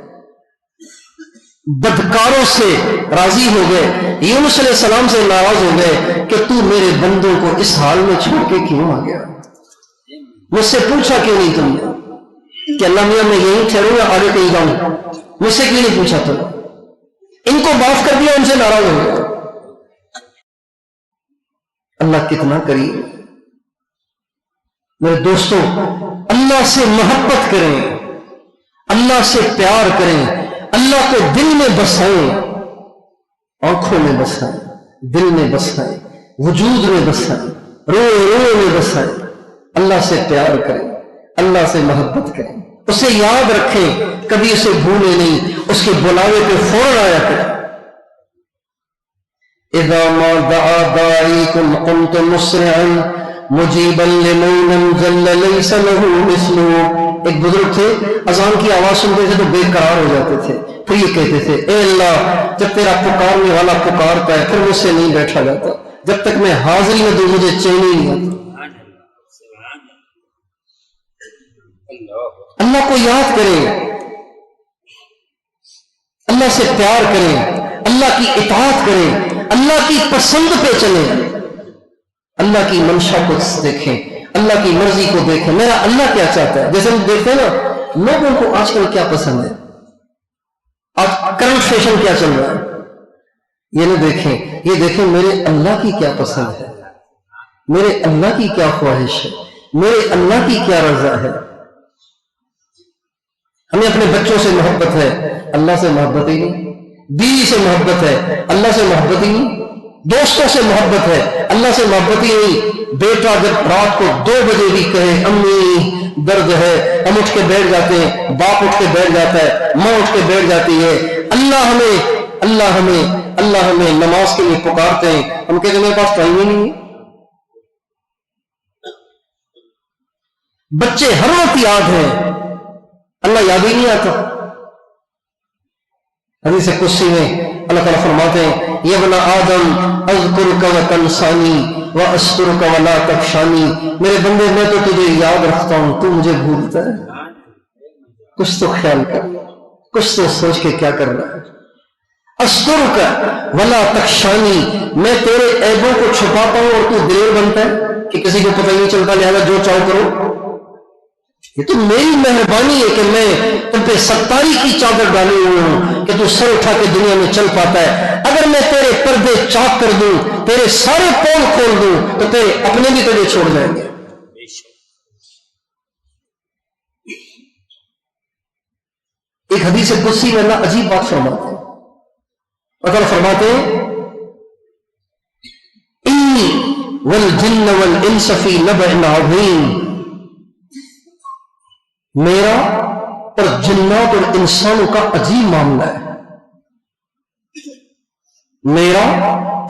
بدکاروں سے راضی ہو گئے. یونس علیہ السلام سے ناراض ہو گئے کہ تو میرے بندوں کو اس حال میں چھوڑ کے کیوں آ گیا؟ مجھ سے پوچھا کیوں نہیں تم نے کہ اللہ میاں میں یہیں ٹھہروں یا آگے کہیں جاؤں؟ مجھ سے کیوں نہیں پوچھا تم؟ ان کو معاف کر دیا، ان سے ناراض ہو گیا. اللہ کتنا کریم. میرے دوستوں، اللہ سے محبت کریں، اللہ سے پیار کریں، اللہ کو دل میں بسائیں، آنکھوں میں بسائیں، دل میں بسائیں، وجود میں بسائیں، روح میں بسائیں، اللہ سے پیار کریں، اللہ سے محبت کریں، اسے یاد رکھیں، کبھی اسے بھولے نہیں، اس کے بلاوے پہ فوراً آیا کریں۔ اذا ما دعا داعیکم قمتم مسرعا مجیبا لمن جل لیس له مثله۔ ایک بزرگ تھے، اذان کی آواز سنتے تھے تو بے قرار ہو جاتے تھے، پھر یہ کہتے تھے اے اللہ جب تیرا پکارنے والا پکارتا ہے پھر مجھ سے نہیں بیٹھا جاتا، جب تک میں حاضری میں دوں مجھے چین ہی نہیں آتا۔ اللہ کو یاد کریں، اللہ سے پیار کریں، اللہ کی اطاعت کریں، اللہ کی پسند پہ چلیں، اللہ کی منشا کو دیکھیں، اللہ کی مرضی کو دیکھیں، میرا اللہ کیا چاہتا ہے۔ جیسے ہم دیکھتے ہیں نا لوگوں کو آج کل کیا پسند ہے، آج کرنٹ فیشن کیا چل رہا ہے، یہ نہ دیکھیں، یہ دیکھیں میرے اللہ کی کیا پسند ہے، میرے اللہ کی کیا خواہش ہے، میرے اللہ کی کیا رضا ہے۔ ہمیں اپنے بچوں سے محبت ہے، اللہ سے محبت ہی نہیں، بیوی سے محبت ہے، اللہ سے محبت ہی نہیں، دوستوں سے محبت ہے، اللہ سے محبت ہی نہیں۔ بیٹا جب رات کو 2 بجے بھی کہے امی درد ہے، ہم اٹھ کے بیٹھ جاتے ہیں، باپ اٹھ کے بیٹھ جاتا ہے، ماں اٹھ کے بیٹھ جاتی ہے، اللہ ہمیں نماز کے لیے پکارتے ہیں، ہم کہتے ہیں میرے پاس ٹائم ہی نہیں ہے۔ بچے ہر وقت یاد ہیں، اللہ یاد ہی نہیں آتا۔ حدیث قدسی میں اللہ تعالیٰ فرماتے ہیں یا ابن آدم اذکرک وتنسانی واسترک ولا تخشانی، میرے بندے میں تو تجھے یاد رکھتا ہوں تو مجھے بھولتا ہے، کچھ تو خیال کر، کچھ تو سوچ کے کیا کرنا ہے۔ استرک ولا تخشانی، میں تیرے عیبوں کو چھپاتا ہوں اور تو دلیر بنتا ہے کہ کسی کو پتہ نہیں چلتا لہذا جو چاہو کرو۔ یہ تو میری مہربانی ہے کہ میں تم پہ ستاری کی چادر ڈالی ہوئی ہوں کہ تو سر اٹھا کے دنیا میں چل پاتا ہے۔ اگر میں تیرے پردے چاک کر دوں، تیرے سارے پول کھول دوں تو تیرے اپنے بھی تجھے چھوڑ جائیں گے۔ ایک حدیث قدسی میں اللہ عجیب بات فرماتے ہیں، اللہ فرماتے ہیں انی والجن والانس فی نبأ عظیم، میرا اور جنات اور انسانوں کا عجیب معاملہ ہے، میرا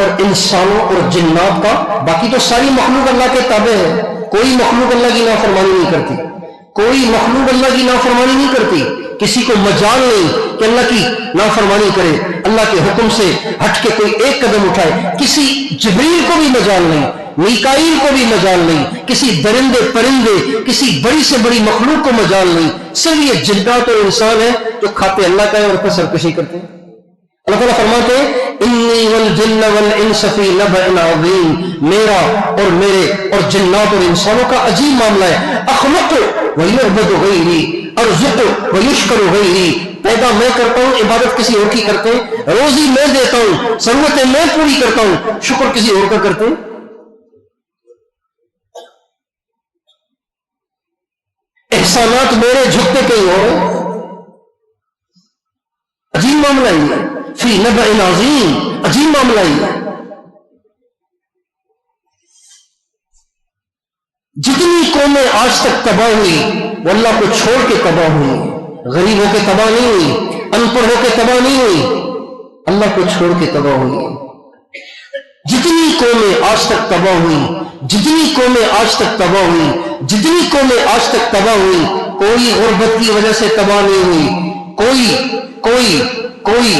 اور انسانوں اور جنات کا، باقی تو ساری مخلوق اللہ کے تابع ہے، کوئی مخلوق اللہ کی نافرمانی نہیں کرتی، کوئی مخلوق اللہ کی نافرمانی نہیں کرتی، کسی کو مجال نہیں کہ اللہ کی نافرمانی کرے، اللہ کے حکم سے ہٹ کے کوئی ایک قدم اٹھائے، کسی جبریل کو بھی مجال نہیں، میکائیل کو بھی مجال نہیں، کسی درندے پرندے کسی بڑی سے بڑی مخلوق کو مجال نہیں، صرف یہ جنات اور انسان ہیں جو کھاتے اللہ کا ہے اور پھر سرکشی کرتے ہیں۔ اللہ تعالیٰ فرماتے ہیں انی والجن والانس فی نبأ عظیم، میرا اور میرے اور جنات اور انسانوں کا عجیب معاملہ ہے۔ اخلق ویعبد غیری، ارزق ویشکر غیری، پیدا میں کرتا ہوں، عبادت کسی اور کی کرتے ہیں، روزی میں دیتا ہوں، ضرورتیں میں پوری کرتا ہوں، شکر کسی اور کا کرتے ہیں۔ احسانات میرے جھکتے کہیں اور، عجیب معاملہ ہی ہے، فی نبأ عظیم، عجیب معاملہ ہی ہے۔ جتنی قومیں آج تک تباہ ہوئی وہ اللہ کو چھوڑ کے تباہ ہوئی، غریب ہو کے تباہ نہیں ہوئی، ان پڑھ ہو کے تباہ نہیں ہوئی، اللہ کو چھوڑ کے تباہ ہوئی۔ جتنی قومیں آج تک تباہ ہوئی، جتنی قومیں آج تک تباہ ہوئی، جتنی قومیں آج تک تباہ ہوئی، کوئی غربت کی وجہ سے تباہ نہیں ہوئی، کوئی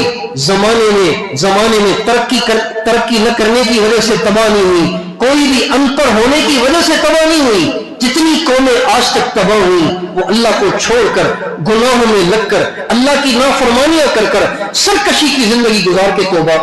زمانے میں ترقی نہ کرنے کی وجہ سے تباہ نہیں ہوئی، کوئی بھی ان پڑھ ہونے کی وجہ سے تباہ نہیں ہوئی۔ جتنی قومیں آج تک تباہ ہوئی وہ اللہ کو چھوڑ کر، گناہوں میں لگ کر، اللہ کی نافرمانیاں کر کر، سرکشی کی زندگی گزار کے توبہ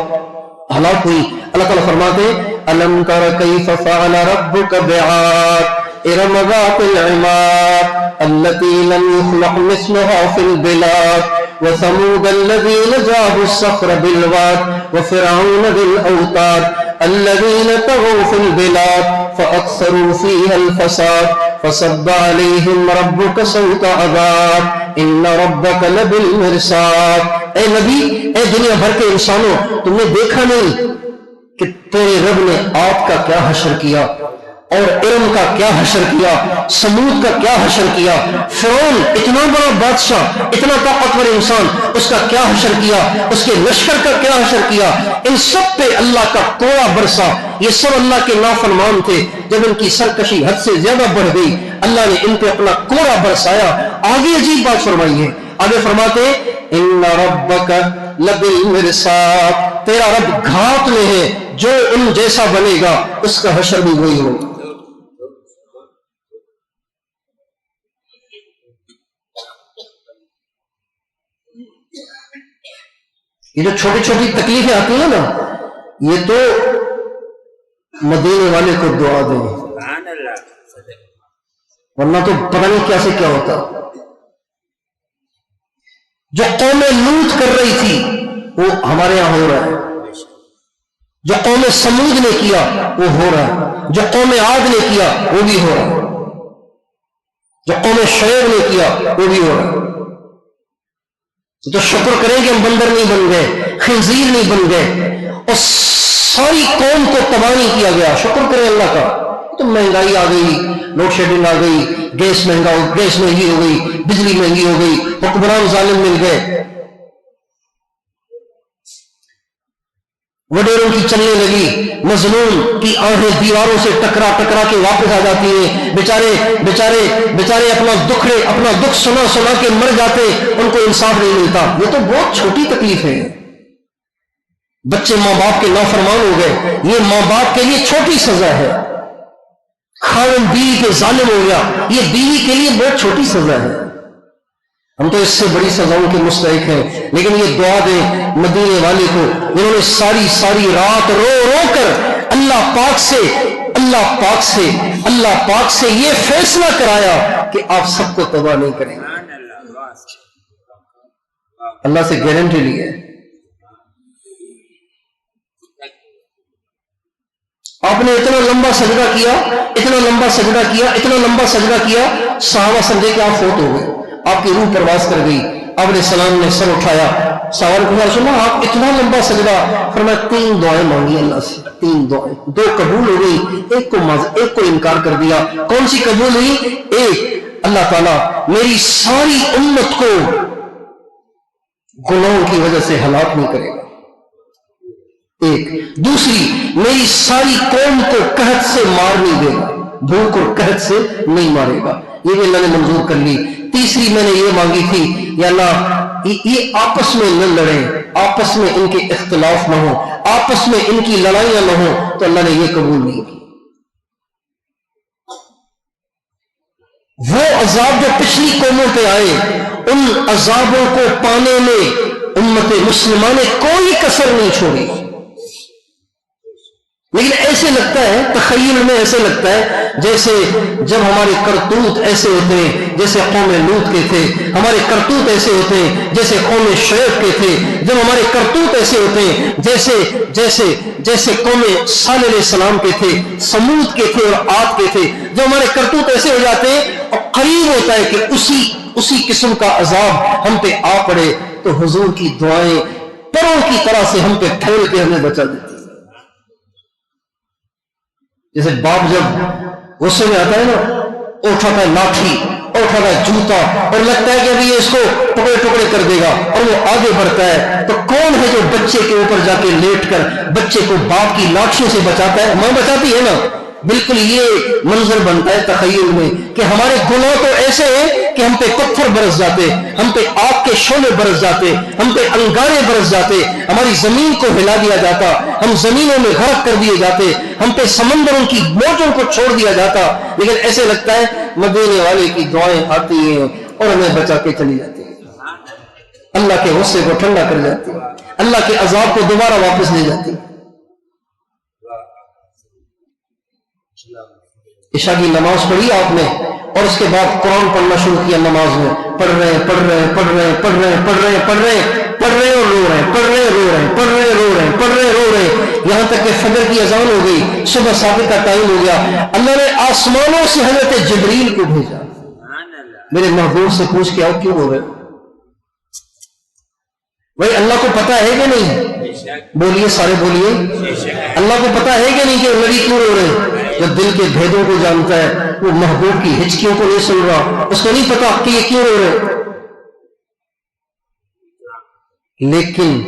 ہلاک ہوئی۔ اللہ تعالیٰ فرماتے ہیں الم تر کیف فعل ربک بعاد ارم ذات العماد التي لم يخلق مثلها في البلاد وثمود الذين جابوا الصخر بالواد وفرعون ذي الأوتاد الذين طغوا في البلاد فأكثروا فيها الفساد فصب علیہم ربک صوت عذاب ان ربک لبالمرصاد۔ اے نبی، اے دنیا بھر کے انسانوں، تم نے دیکھا نہیں کہ تیرے رب نے آپ کا کیا حشر کیا، اور ارم کا کیا حشر کیا، سمود کا کیا حشر کیا، فرعون اتنا بڑا بادشاہ، اتنا طاقتور انسان، اس کا کیا حشر کیا، اس کے لشکر کا کیا حشر کیا۔ ان سب پہ اللہ کا کوڑا برسا۔ یہ سب اللہ کے نافرمان تھے۔ جب ان کی سرکشی حد سے زیادہ بڑھ گئی، اللہ نے ان پہ اپنا کوڑا برسایا۔ آگے عجیب بات فرمائی ہے، آگے فرماتے ان ربک لبالمرصاد، تیرا رب گھات میں ہے، جو ان جیسا بنے گا اس کا حشر بھی وہی ہوگا۔ یہ جو چھوٹی چھوٹی تکلیفیں آتی ہیں نا، یہ تو مدینے والے کو دعا دیں، ورنہ تو پتہ نہیں کیا سے کیا ہوتا۔ جو قوم لوط کر رہی تھی وہ ہمارے یہاں ہو رہا ہے، جو قوم سمود نے کیا وہ ہو رہا ہے، جو قوم عاد نے کیا وہ بھی ہو رہا ہے، جو قوم شعیب نے کیا وہ بھی ہو رہا ہے۔ تو شکر کریں کہ ہم بندر نہیں بن گئے، خنزیر نہیں بن گئے، اور ساری قوم کو تباہ نہیں کیا گیا۔ شکر کریں اللہ کا۔ تو مہنگائی آ گئی، لوڈ شیڈنگ آ گئی، گیس مہنگی ہو گئی، بجلی مہنگی ہو گئی، حکمران ظالم مل گئے، وڈیروں کی چلنے لگی، مظلوم کی آنکھیں دیواروں سے ٹکرا کے واپس آ جاتی ہیں، بیچارے اپنا دکھ سنا کے مر جاتے، ان کو انصاف نہیں ملتا۔ یہ تو بہت چھوٹی تکلیف ہے۔ بچے ماں باپ کے نافرمان ہو گئے، یہ ماں باپ کے لیے چھوٹی سزا ہے۔ خاوند بیوی کے ظالم ہو گیا، یہ بیوی کے لیے بہت چھوٹی سزا ہے۔ ہم تو اس سے بڑی سزاؤں کے مستحق ہیں، لیکن یہ دعا دیں مدینے والے کو، انہوں نے ساری رات رو کر اللہ پاک سے یہ فیصلہ کرایا کہ آپ سب کو تباہ نہیں کریں گے۔ اللہ سے گارنٹی لی ہے۔ آپ نے اتنا لمبا سجدہ کیا، صحابہ سمجھے کہ آپ فوت ہو گئے، آپ کی روح پرواز کر گئی۔ آپ نے سلام نے سر اٹھایا، سوال کو سنا آپ اتنا لمبا سجدہ، فرمایا 3 دعائیں مانگی اللہ سے، 3 دعائیں، 2 قبول ہو گئی، ایک کو انکار کر دیا۔ کون سی قبول ہوئی؟ ایک، اللہ تعالیٰ میری ساری امت کو گناہوں کی وجہ سے ہلاک نہیں کرے گا، ایک۔ دوسری، میری ساری قوم کو قحط سے مار نہیں دے گا، بھوک اور قحط سے نہیں مارے گا، یہ بھی اللہ نے منظور کر لی۔ تیسری میں نے یہ مانگی تھی، یا اللہ یہ آپس میں نہ لڑیں، آپس میں ان کے اختلاف نہ ہو، آپس میں ان کی لڑائیاں نہ ہو، تو اللہ نے یہ قبول نہیں کی۔ وہ عذاب جو پچھلی قوموں پہ آئے، ان عذابوں کو پانے میں امت مسلمہ نے کوئی کسر نہیں چھوڑی۔ لیکن ایسے لگتا ہے، تخیل میں ایسے لگتا ہے جیسے جب ہمارے کرتوت ایسے ہوتے ہیں جیسے قوم لوط کے تھے، ہمارے کرتوت ایسے ہوتے ہیں جیسے قوم شعیب کے تھے، جب ہمارے کرتوت ایسے ہوتے ہیں جیسے قوم صالح علیہ السلام کے تھے، سمود کے تھے اور عاد کے تھے، جب ہمارے کرتوت ایسے ہو جاتے ہیں اور قریب ہوتا ہے کہ اسی قسم کا عذاب ہم پہ آ پڑے، تو حضور کی دعائیں پروں کی طرح سے ہم پہ پھیل کے ہمیں بچا دیتی۔ جیسے باپ جب غصے میں آتا ہے نا، اٹھاتا ہے لاٹھی، اٹھاتا ہے جوتا، اور لگتا ہے کہ ابھی یہ اس کو ٹکڑے کر دے گا، اور وہ آگے بڑھتا ہے، تو کون ہے جو بچے کے اوپر جا کے لیٹ کر بچے کو باپ کی لاٹھیوں سے بچاتا ہے؟ ماں بچاتی ہے نا۔ بالکل یہ منظر بنتا ہے تخیل میں کہ ہمارے گناہ تو ایسے ہیں کہ ہم پہ پتھر برس جاتے، ہم پہ آگ کے شعلے برس جاتے، ہم پہ انگارے برس جاتے، ہماری زمین کو ہلا دیا جاتا، ہم زمینوں میں غرق کر دیے جاتے، ہم پہ سمندروں کی موجوں کو چھوڑ دیا جاتا، لیکن ایسے لگتا ہے مدینے والے کی دعائیں آتی ہیں اور ہمیں بچا کے چلی جاتی ہیں، اللہ کے غصے کو ٹھنڈا کر جاتی ہے، اللہ کے عذاب کو دوبارہ واپس لے جاتی ہے۔ عشاء کی نماز پڑھی آپ نے، اور اس کے بعد قرآن پڑھنا شروع کیا، نماز میں پڑھ رہے ہیں اور رو رہے ہیں، یہاں تک کہ فجر کی اذان ہو گئی، صبح صادق کا ٹائم ہو گیا۔ اللہ نے آسمانوں سے حضرت جبریل کو بھیجا، میرے محبوب سے پوچھ کے آؤ کیوں ہو رہے ہو؟ بھائی اللہ کو پتا ہے کہ نہیں؟ بولیے سارے بولیے، اللہ کو پتا ہے کہ نہیں کہ نبی کیوں رو رہے ہیں؟ جو دل کے بھیدوں کو جانتا ہے وہ محبوب کی ہچکیوں کو نہیں سن رہا، اس کو نہیں پتا کہ یہ کیوں رو رہے۔ لیکن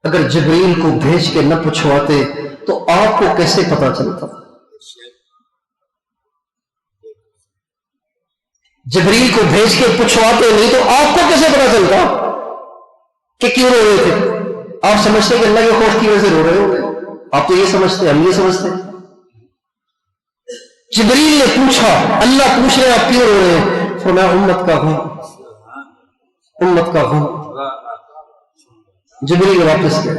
اگر جبریل کو بھیج کے نہ پوچھواتے تو آپ کو کیسے پتا چلتا؟ جبریل کو بھیج کے پوچھواتے نہیں تو آپ کو کیسے پتا چلتا کہ کیوں رو رہے تھے؟ آپ سمجھتے کہ اللہ کے خوف کی وجہ سے رو رہے ہو، آپ تو یہ سمجھتے، ہم یہ سمجھتے۔ جبریل نے پوچھا، اللہ پوچھ رہے آپ کیوں رو رہے ہیں؟ فرمایا امت کا غم، امت کا غم۔ جبریل واپس گئے،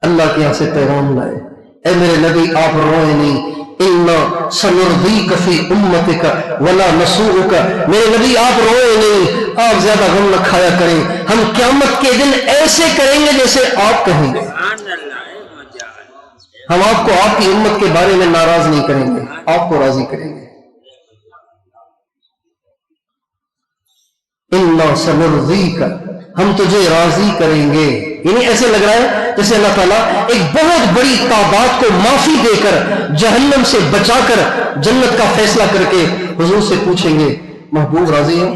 اللہ کے یہاں سے پیغام لائے، اے میرے نبی آپ روئے نہیں، اِنَّا سَنُرْضِيكَ فِي أُمَّتِكَ وَلَا نَسُوءُكَ، میرے نبی آپ روئے نہیں، آپ زیادہ غم نہ کھایا کریں، ہم قیامت کے دن ایسے کریں گے جیسے آپ کہیں گے، ہم آپ کو آپ کی امت کے بارے میں ناراض نہیں کریں گے، آپ کو راضی کریں گے۔ اِنَّا سَنُرْضِيكَ، ہم تجھے راضی کریں گے۔ یعنی ایسے لگ رہا ہے جیسے اللہ تعالیٰ ایک بہت بڑی تعداد کو معافی دے کر، جہنم سے بچا کر، جنت کا فیصلہ کر کے حضور سے پوچھیں گے محبوب راضی ہے؟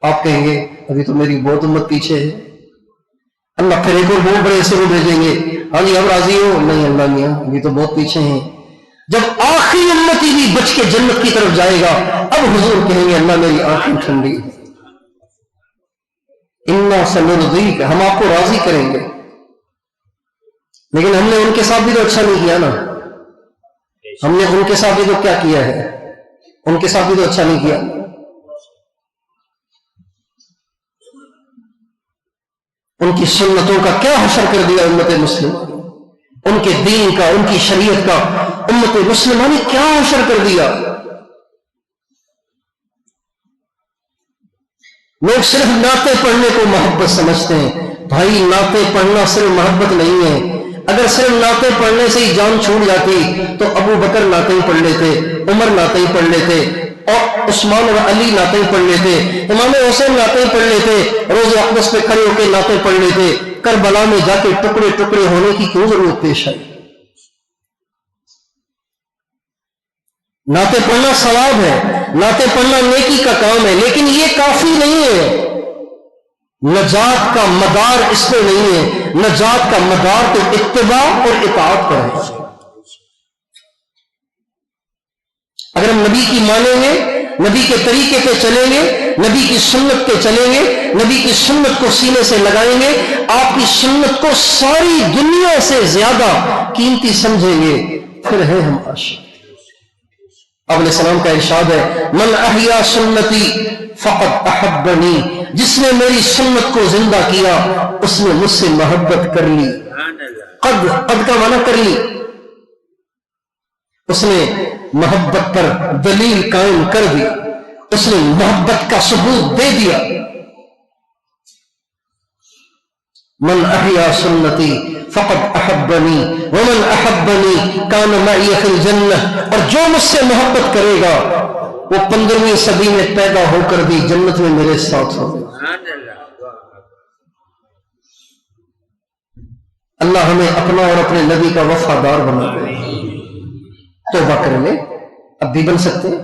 آپ کہیں گے ابھی تو میری بہت امت پیچھے ہے۔ اللہ پھر ایک اور بہت بڑے ایسے وہ بھیجیں گے، ہاں جی اب راضی ہو؟ نہیں اللہ میاں ابھی تو بہت پیچھے ہیں۔ جب آخری امتی بھی بچ کے جنت کی طرف جائے گا، اب حضور کہیں گے اللہ میری آنکھیں ٹھنڈی ہے۔ اِنَّا سَنُرْضِيكَ، ہم آپ کو راضی کریں گے۔ لیکن ہم نے ان کے ساتھ بھی تو اچھا نہیں کیا نا، ہم نے ان کے ساتھ بھی تو کیا کیا ہے؟ ان کے ساتھ بھی تو اچھا نہیں کیا۔ ان کی سنتوں کا کیا حشر کر دیا امت مسلمہ، ان کے دین کا، ان کی شریعت کا امت مسلمہ نے کیا حشر کر دیا۔ لوگ صرف نعتیں پڑھنے کو محبت سمجھتے ہیں، بھائی نعتیں پڑھنا صرف محبت نہیں ہے۔ اگر صرف نعتیں پڑھنے سے ہی جان چھوٹ جاتی تو ابو بکر نعتیں پڑھ لیتے، عمر نعتیں پڑھ لیتے، اور عثمان اور علی نعتیں پڑھ لیتے، امام حسین نعتیں پڑھ لیتے، روز اقدس پہ کھڑے ہو کے نعتیں پڑھ لیتے، کربلا میں جا کے ٹکڑے ٹکڑے ہونے کی کیوں ضرورت پیش آئی؟ نعتیں پڑھنا ثواب ہے، نعتیں پڑھنا نیکی کا کام ہے، لیکن یہ کافی نہیں ہے۔ نجات کا مدار اس پہ نہیں ہے، نجات کا مدار تو اتباع اور اطاعت پر ہے۔ اگر ہم نبی کی مانیں گے، نبی کے طریقے پہ چلیں گے، نبی کی سنت پہ چلیں گے، نبی کی سنت کو سینے سے لگائیں گے، آپ کی سنت کو ساری دنیا سے زیادہ قیمتی سمجھیں گے، پھر ہے ہم عاشق۔ آپ علیہ السلام کا ارشاد ہے، من احیا سنتی فقد احبنی، جس نے میری سنت کو زندہ کیا اس نے مجھ سے محبت کر لی۔ قد کا معنی کر لی، اس نے محبت پر دلیل قائم کر دی، اس نے محبت کا ثبوت دے دیا۔ من احیا سنتی فقد احبنی ومن احبنی کان معی فی الجنہ، اور جو مجھ سے محبت کرے گا وہ 15ویں صدی میں پیدا ہو کر بھی جنت میں میرے ساتھ ہوگا۔ اللہ ہمیں اپنا اور اپنے نبی کا وفادار بنا دے۔ توبہ کر لے، اب بھی بن سکتے ہیں۔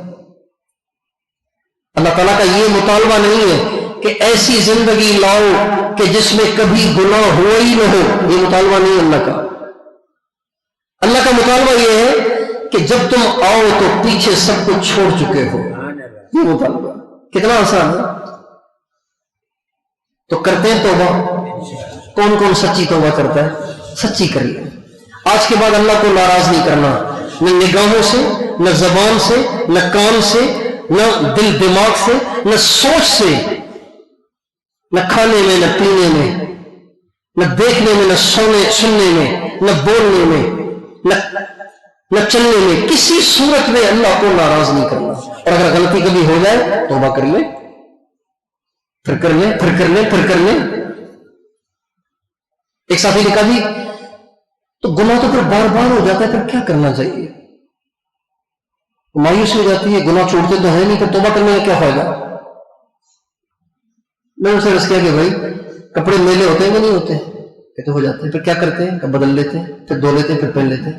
اللہ تعالیٰ کا یہ مطالبہ نہیں ہے کہ ایسی زندگی لاؤ کہ جس میں کبھی گناہ ہوا ہی نہ ہو، یہ مطالبہ نہیں ہے اللہ کا۔ اللہ کا مطالبہ یہ ہے کہ جب تم آؤ تو پیچھے سب کچھ چھوڑ چکے ہو، یہ مطالبہ۔ کتنا آسان ہے، تو کرتے ہیں توبہ۔ کون کون سچی توبہ کرتا ہے؟ سچی کریے۔ آج کے بعد اللہ کو ناراض نہیں کرنا، نہ نگاہوں سے، نہ زبان سے، نہ کان سے، نہ دل دماغ سے، نہ سوچ سے، نہ کھانے میں، نہ پینے میں، نہ دیکھنے میں، نہ سننے میں، نہ بولنے میں، نہ چلنے میں، کسی صورت میں اللہ کو ناراض نہیں کرنا۔ اور اگر غلطی کبھی ہو جائے توبہ کر لیں، پھر کر لیں، پھر کر لیں، پھر کر لیں۔ ایک ساتھی نے کہا بھی تو گناہ تو پھر بار بار ہو جاتا ہے، پھر کیا کرنا چاہیے؟ مایوسی ہو جاتی ہے، گناہ چھوڑتے تو ہیں نہیں، تو توبہ کرنے کا کیا فائدہ؟ میں نے اسے عرض کیا کہ بھائی کپڑے میلے ہوتے ہیں کہ نہیں ہوتے؟ کہتے ہو جاتے ہیں، پھر کیا کرتے ہیں؟ کہ بدل لیتے ہیں، پھر دھو لیتے ہیں، پھر پہن لیتے ہیں۔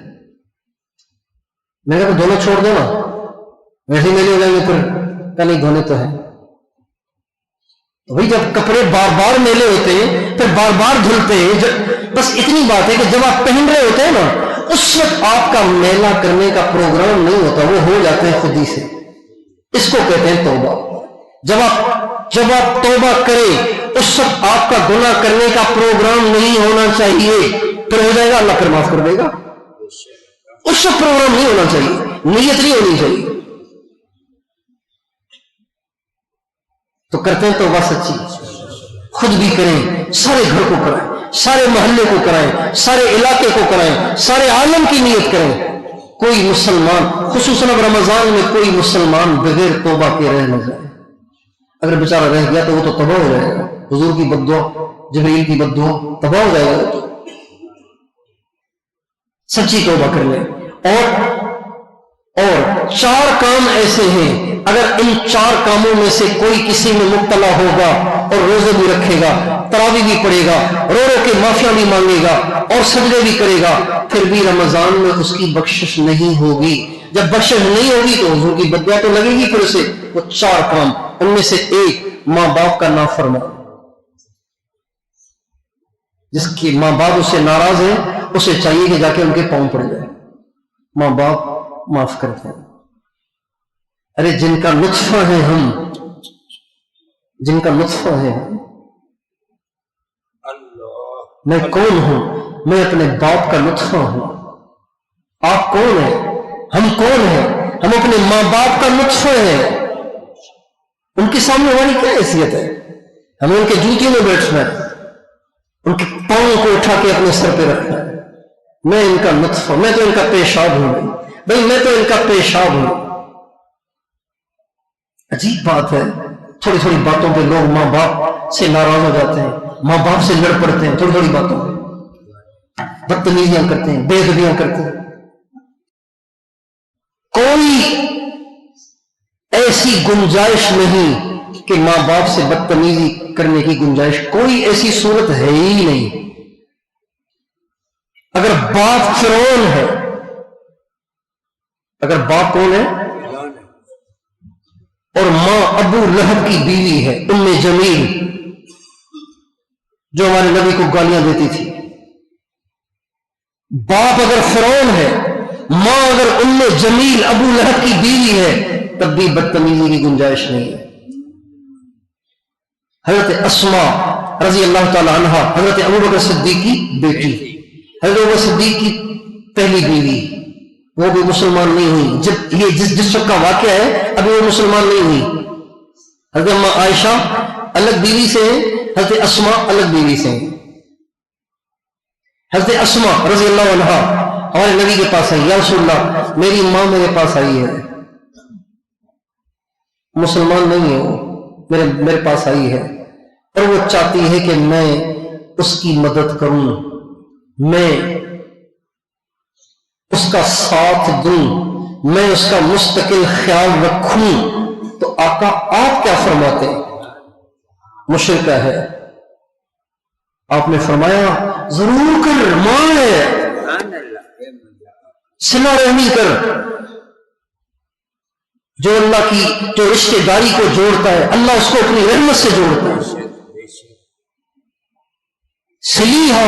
میں نے کہا دھونا چھوڑ دو نا، ویسے ہی میلے ہو جائیں گے، پھر کیا نہیں دھونے تو ہے۔ بھائی جب کپڑے بار بار میلے ہوتے ہیں پھر بار بار دھلتے ہیں، بس اتنی بات ہے کہ جب آپ پہن رہے ہوتے ہیں نا اس وقت آپ کا میلا کرنے کا پروگرام نہیں ہوتا، وہ ہو جاتے ہیں خود ہی سے۔ اس کو کہتے ہیں توبہ۔ جب آپ توبہ کریں اس وقت آپ کا گناہ کرنے کا پروگرام نہیں ہونا چاہیے، پھر ہو جائے گا، اللہ پھر معاف کر دے گا۔ اس وقت پروگرام نہیں ہونا چاہیے، نیت نہیں ہونی چاہیے۔ تو کرتے ہیں توبہ سچی، خود بھی کریں، سارے گھر کو کرائیں، سارے محلے کو کرائیں، سارے علاقے کو کرائیں، سارے عالم کی نیت کریں۔ کوئی مسلمان، خصوصاً اب رمضان میں کوئی مسلمان بغیر توبہ کے رہ نہ جائے۔ اگر بیچارہ رہ گیا تو وہ تو تباہ ہو جائے گا، حضور کی بد دعا، جبریل کی بد دعا، تباہ ہو جائے گا۔ سچی توبہ کر لیں۔ اور 4 کام ایسے ہیں، اگر ان 4 کاموں میں سے کوئی کسی میں مبتلا ہوگا اور روزے بھی رکھے گا، تراویح بھی پڑھے گا، رو رو کے معافیاں بھی مانگے گا اور سجدے بھی کرے گا، پھر بھی رمضان میں اس کی بخشش نہیں ہوگی۔ جب بخشش نہیں ہوگی تو حضور کی بد دعا تو لگے گی پھر اسے۔ وہ 4 کام، ان میں سے ایک ماں باپ کا نافرمان۔ جس کی ماں باپ اس سے ناراض ہیں اسے چاہیے کہ جا کے ان کے پاؤں پڑ جائے، ماں باپ معاف کرتے ہیں۔ ارے جن کا نطفہ ہے ہم، جن کا نطفہ ہے ہم، میں کون ہوں؟ میں اپنے باپ کا نطفہ ہوں۔ آپ کون ہیں؟ ہم کون ہیں؟ ہم اپنے ماں باپ کا نطفہ ہیں۔ ان کے سامنے ہماری کیا حیثیت ہے؟ ہمیں ان کے جوتیوں میں بیٹھنا ہے، ان کے پاؤں کو اٹھا کے اپنے سر پہ رکھنا ہے۔ میں ان کا نطفہ، میں تو ان کا پیشاب ہوں بھائی، میں تو ان کا پیشاب ہوں۔ عجیب بات ہے، تھوڑی تھوڑی باتوں پہ لوگ ماں باپ سے ناراض ہو جاتے ہیں، ماں باپ سے لڑ پڑتے ہیں، تھوڑی تھوڑی باتوں پہ بدتمیزیاں کرتے ہیں، بے ادبیاں کرتے ہیں۔ کوئی ایسی گنجائش نہیں کہ ماں باپ سے بدتمیزی کرنے کی گنجائش، کوئی ایسی صورت ہے ہی نہیں۔ اگر باپ فرعون ہے، اگر باپ کون ہے؟ اور ماں ابو لہب کی بیوی ہے ام جمیل، جو ہمارے نبی کو گالیاں دیتی تھی۔ باپ اگر فرعون ہے، ماں اگر ام جمیل ابو لہب کی بیوی ہے، تب بھی بدتمیزی کی گنجائش نہیں ہے۔ حضرت اسماء رضی اللہ تعالی عنہ حضرت ابوبکر صدیق کی بیٹی، حضرت ابوبکر صدیق کی پہلی بیوی، وہ بھی مسلمان نہیں ہوئی۔ جب یہ جس وقت کا واقعہ ہے ابھی وہ مسلمان نہیں ہوئی۔ حضرت اماں عائشہ الگ بیوی سے ہیں، حضرت اسماء الگ بیوی سے ہیں۔ حضرت اسماء رضی اللہ عنہ ہمارے نبی کے پاس آئی، یا رسول اللہ میری ماں میرے پاس آئی ہے، مسلمان نہیں ہے وہ، میرے پاس آئی ہے اور وہ چاہتی ہے کہ میں اس کی مدد کروں، میں اس کا ساتھ دوں، میں اس کا مستقل خیال رکھوں۔ تو آقا آپ کیا فرماتے ہیں؟ مشرکہ ہے۔ آپ نے فرمایا ضرور کر، ماں ہے، صلہ رحمی کر۔ جو اللہ کی جو رشتہ داری کو جوڑتا ہے اللہ اس کو اپنی رحمت سے جوڑتا ہے۔ سلیحا،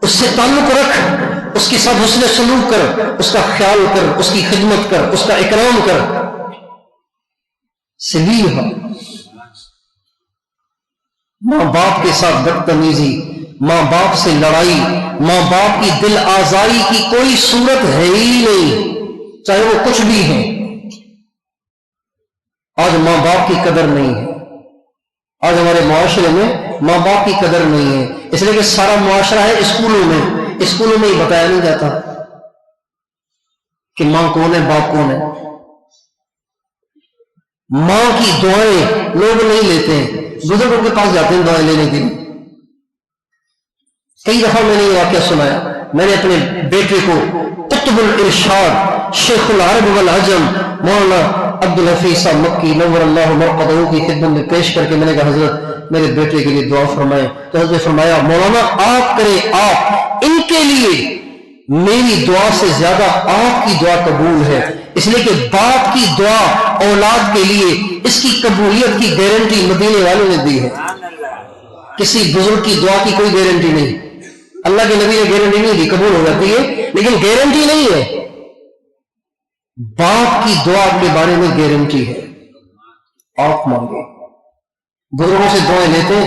اس سے تعلق رکھ، اس کے ساتھ حسن سلوک کر، اس کا خیال کر، اس کی خدمت کر، اس کا اکرام کر۔ سلیحا، ماں باپ کے ساتھ بدتمیزی، ماں باپ سے لڑائی، ماں باپ کی دل آزاری کی کوئی صورت ہے ہی نہیں، چاہے وہ کچھ بھی ہے۔ آج ماں باپ کی قدر نہیں ہے، آج ہمارے معاشرے میں ماں باپ کی قدر نہیں ہے، اس لیے کہ سارا معاشرہ ہے اسکولوں میں ہی بتایا نہیں جاتا کہ ماں کون ہے، باپ کون ہے۔ ماں کی دعائیں لوگ نہیں لیتے ہیں، بزرگوں کے پاس جاتے ہیں دعائیں لینے کے لیے۔ کئی دفعہ میں نے یہ واقعہ سنایا، میں نے اپنے بیٹے کو قطب الارشاد شیخ العرب والعجم مولانا عبدالحفیظ صاحب مکی نور اللہ مرقدہ کی خدمت میں پیش کر کے میں نے کہا حضرت میرے بیٹے کے لیے دعا فرمائیں، تو حضرت نے فرمایا مولانا آپ کریں، آپ ان کے لیے میری دعا سے زیادہ آپ کی دعا قبول ہے، اس لیے کہ باپ کی دعا اولاد کے لیے اس کی قبولیت کی گارنٹی مدینے والوں نے دی ہے، کسی بزرگ کی دعا کی کوئی گارنٹی نہیں، اللہ کے نبی نے گارنٹی نہیں دی، قبول ہو جاتی ہے لیکن گارنٹی نہیں ہے، باپ کی دعا کے بارے میں گارنٹی ہے، آپ مانگے، بزرگوں سے دعائیں لیتے،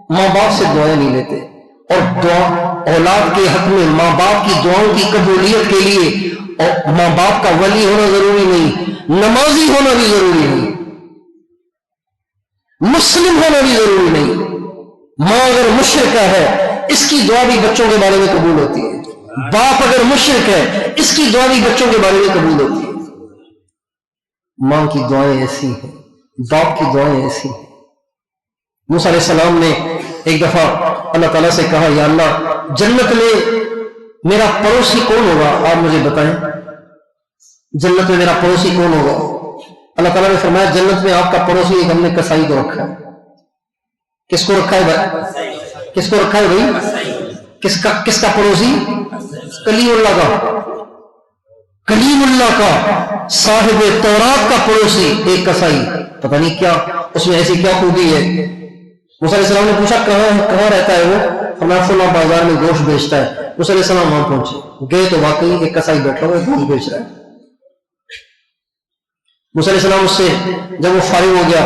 ماں باپ سے دعائیں نہیں لیتے، اور دعا اولاد کے حق میں ماں باپ کی دعاؤں کی قبولیت کے لیے اور ماں باپ کا ولی ہونا ضروری نہیں، نمازی ہونا بھی ضروری نہیں، مسلم ہونا بھی ضروری نہیں، ماں اگر مشرکہ ہے اس کی دعا بھی بچوں کے بارے میں قبول ہوتی ہے، باپ اگر مشرک ہے اس کی دعا بھی بچوں کے بارے میں قبول ہوتی ہے، ماں کی دعائیں ایسی ہیں، باپ کی دعائیں ایسی ہیں۔ موسیٰ علیہ السلام نے ایک دفعہ اللہ تعالیٰ سے کہا یا اللہ جنت میں میرا پڑوسی کون ہوگا، آپ مجھے بتائیں جنت میں میرا پڑوسی کون ہوگا؟ اللہ تعالیٰ نے فرمایا جنت میں آپ کا پڑوسی ایک ہم نے کسائی کو رکھا ہے۔ کس کو رکھا ہے بھائی؟ کس کو رکھا ہے بھائی؟ کس کا پڑوسی؟ کلیم اللہ کا، کلیم اللہ کا صاحب تورات کا پڑوسی ایک کسائی، پتہ نہیں کیا اس میں ایسی کیا خوبی ہے۔ موسیٰ علیہ السلام نے پوچھا کہاں رہتا ہے وہ؟ فرمایا فلاں بازار میں گوشت بیچتا ہے۔ موسیٰ علیہ السلام وہاں پہنچے، گئے تو واقعی ایک کسائی بیٹھا ہوا گوشت بیچ رہا ہے۔ موسیٰ علیہ السلام اس سے جب وہ فارغ ہو گیا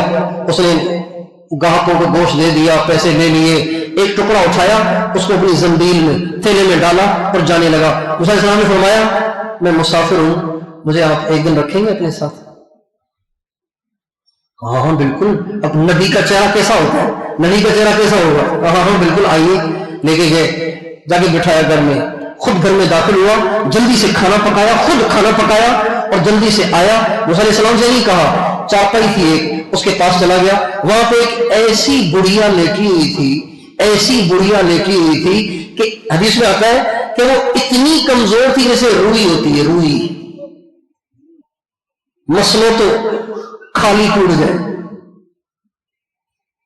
اس نے گاہکوں کو گوشت دے دیا، پیسے لے لیے، ایک ٹکڑا اٹھایا اس کو اپنی زنبیل میں تھیلے میں ڈالا اور جانے لگا۔ موسیٰ علیہ السلام نے فرمایا میں مسافر ہوں، مجھے آپ ایک دن رکھیں گے اپنے ساتھ؟ ہاں بالکل۔ اب نبی کا چہرہ کیسا ہوتا ہے؟ نبی کا چہرہ کیسا ہوگا؟ ہاں بالکل، آئیے۔ لے کے گئے، جا کے بٹھایا گھر میں، خود گھر میں داخل ہوا، جلدی سے کھانا پکایا، خود کھانا پکایا اور جلدی سے آیا۔ موسیٰ علیہ السلام سے نہیں کہا، چارپائی تھی ایک، اس کے پاس چلا گیا، وہاں پہ ایک ایسی بڑھیا لیٹی ہوئی تھی، ایسی بڑھیا لیٹی ہوئی تھی کہ حدیث میں آتا ہے کہ وہ اتنی کمزور تھی جیسے روئی ہوتی ہے، روئی، مسلو تو خالی ٹوٹ گئے۔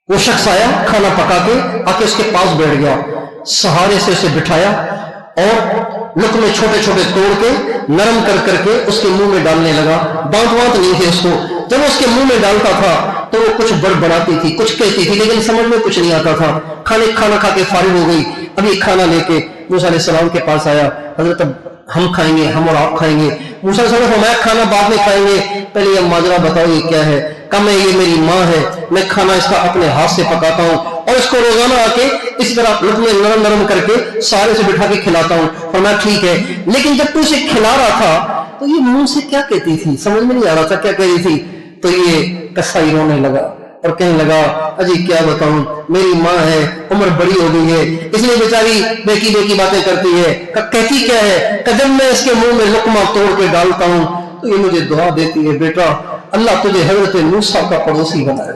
وہ شخص آیا کھانا پکا کے آ کے اس کے پاس بیٹھ گیا، سہارے سے اسے بٹھایا اور لقمے چھوٹے چھوٹے توڑ کے نرم کر کر کے اس کے منہ میں ڈالنے لگا۔ دانت وانت نہیں تھے اس کو، جب اس کے منہ میں ڈالتا تھا تو وہ کچھ بڑبڑاتی تھی، کچھ کہتی تھی لیکن سمجھ میں کچھ نہیں آتا تھا۔ کھانا کھا کے فارغ ہو گئی، ابھی کھانا لے کے موسیٰ علیہ السلام کے پاس آیا، حضرت اب ہم کھائیں گے، ہم اور آپ کھائیں گے۔ موسیٰ علیہ السلام نے فرمایا کھانا بعد میں کھائیں گے، پہلے یہ ماجرا بتاؤ یہ کیا ہے؟ کہا میں یہ میری ماں ہے، میں کھانا اس کا اپنے ہاتھ سے پکاتا ہوں اور اس کو روزانہ آ کے اس طرح لقمے نرم نرم کر کے سارے سے بٹھا کے کھلاتا ہوں۔ فرمایا ٹھیک ہے، لیکن جب تو اسے کھلا رہا تھا تو یہ منہ سے کیا کہتی تھی؟ سمجھ میں نہیں آ رہا تھا کیا کہہ رہی تھی۔ تو یہ کسائی رونے لگا اور کہنے لگا اجی کیا بتاؤں، میری ماں ہے، عمر بڑی ہو گئی ہے، اس لیے بیچاری بیکی باتیں کرتی ہے۔ کہتی کیا ہے؟ کہ جب میں اس کے منہ میں لقمہ توڑ کے ڈالتا ہوں تو یہ مجھے دعا دیتی ہے بیٹا اللہ تجھے حضرت موسیٰ کا پڑوسی بنائے۔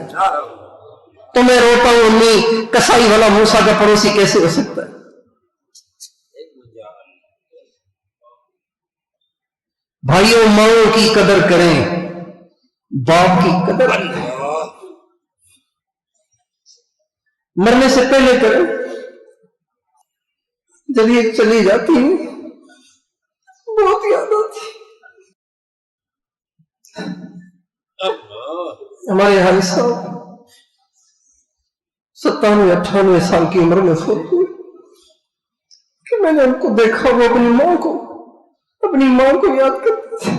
تو میں روتا ہوں امی، کسائی والا موسیٰ کا پڑوسی کیسے ہو سکتا ہے؟ بھائیوں ماؤں کی قدر کریں، باپ کی قدر مرنے سے پہلے کریں۔ جب یہ چلی جاتی ہے بہت یاد آتی۔ ہمارے حاجی صاحب 97-98 سال کی عمر میں فوت ہوئے کہ میں نے ان کو دیکھا، وہ اپنی ماں کو یاد کرتے تھے۔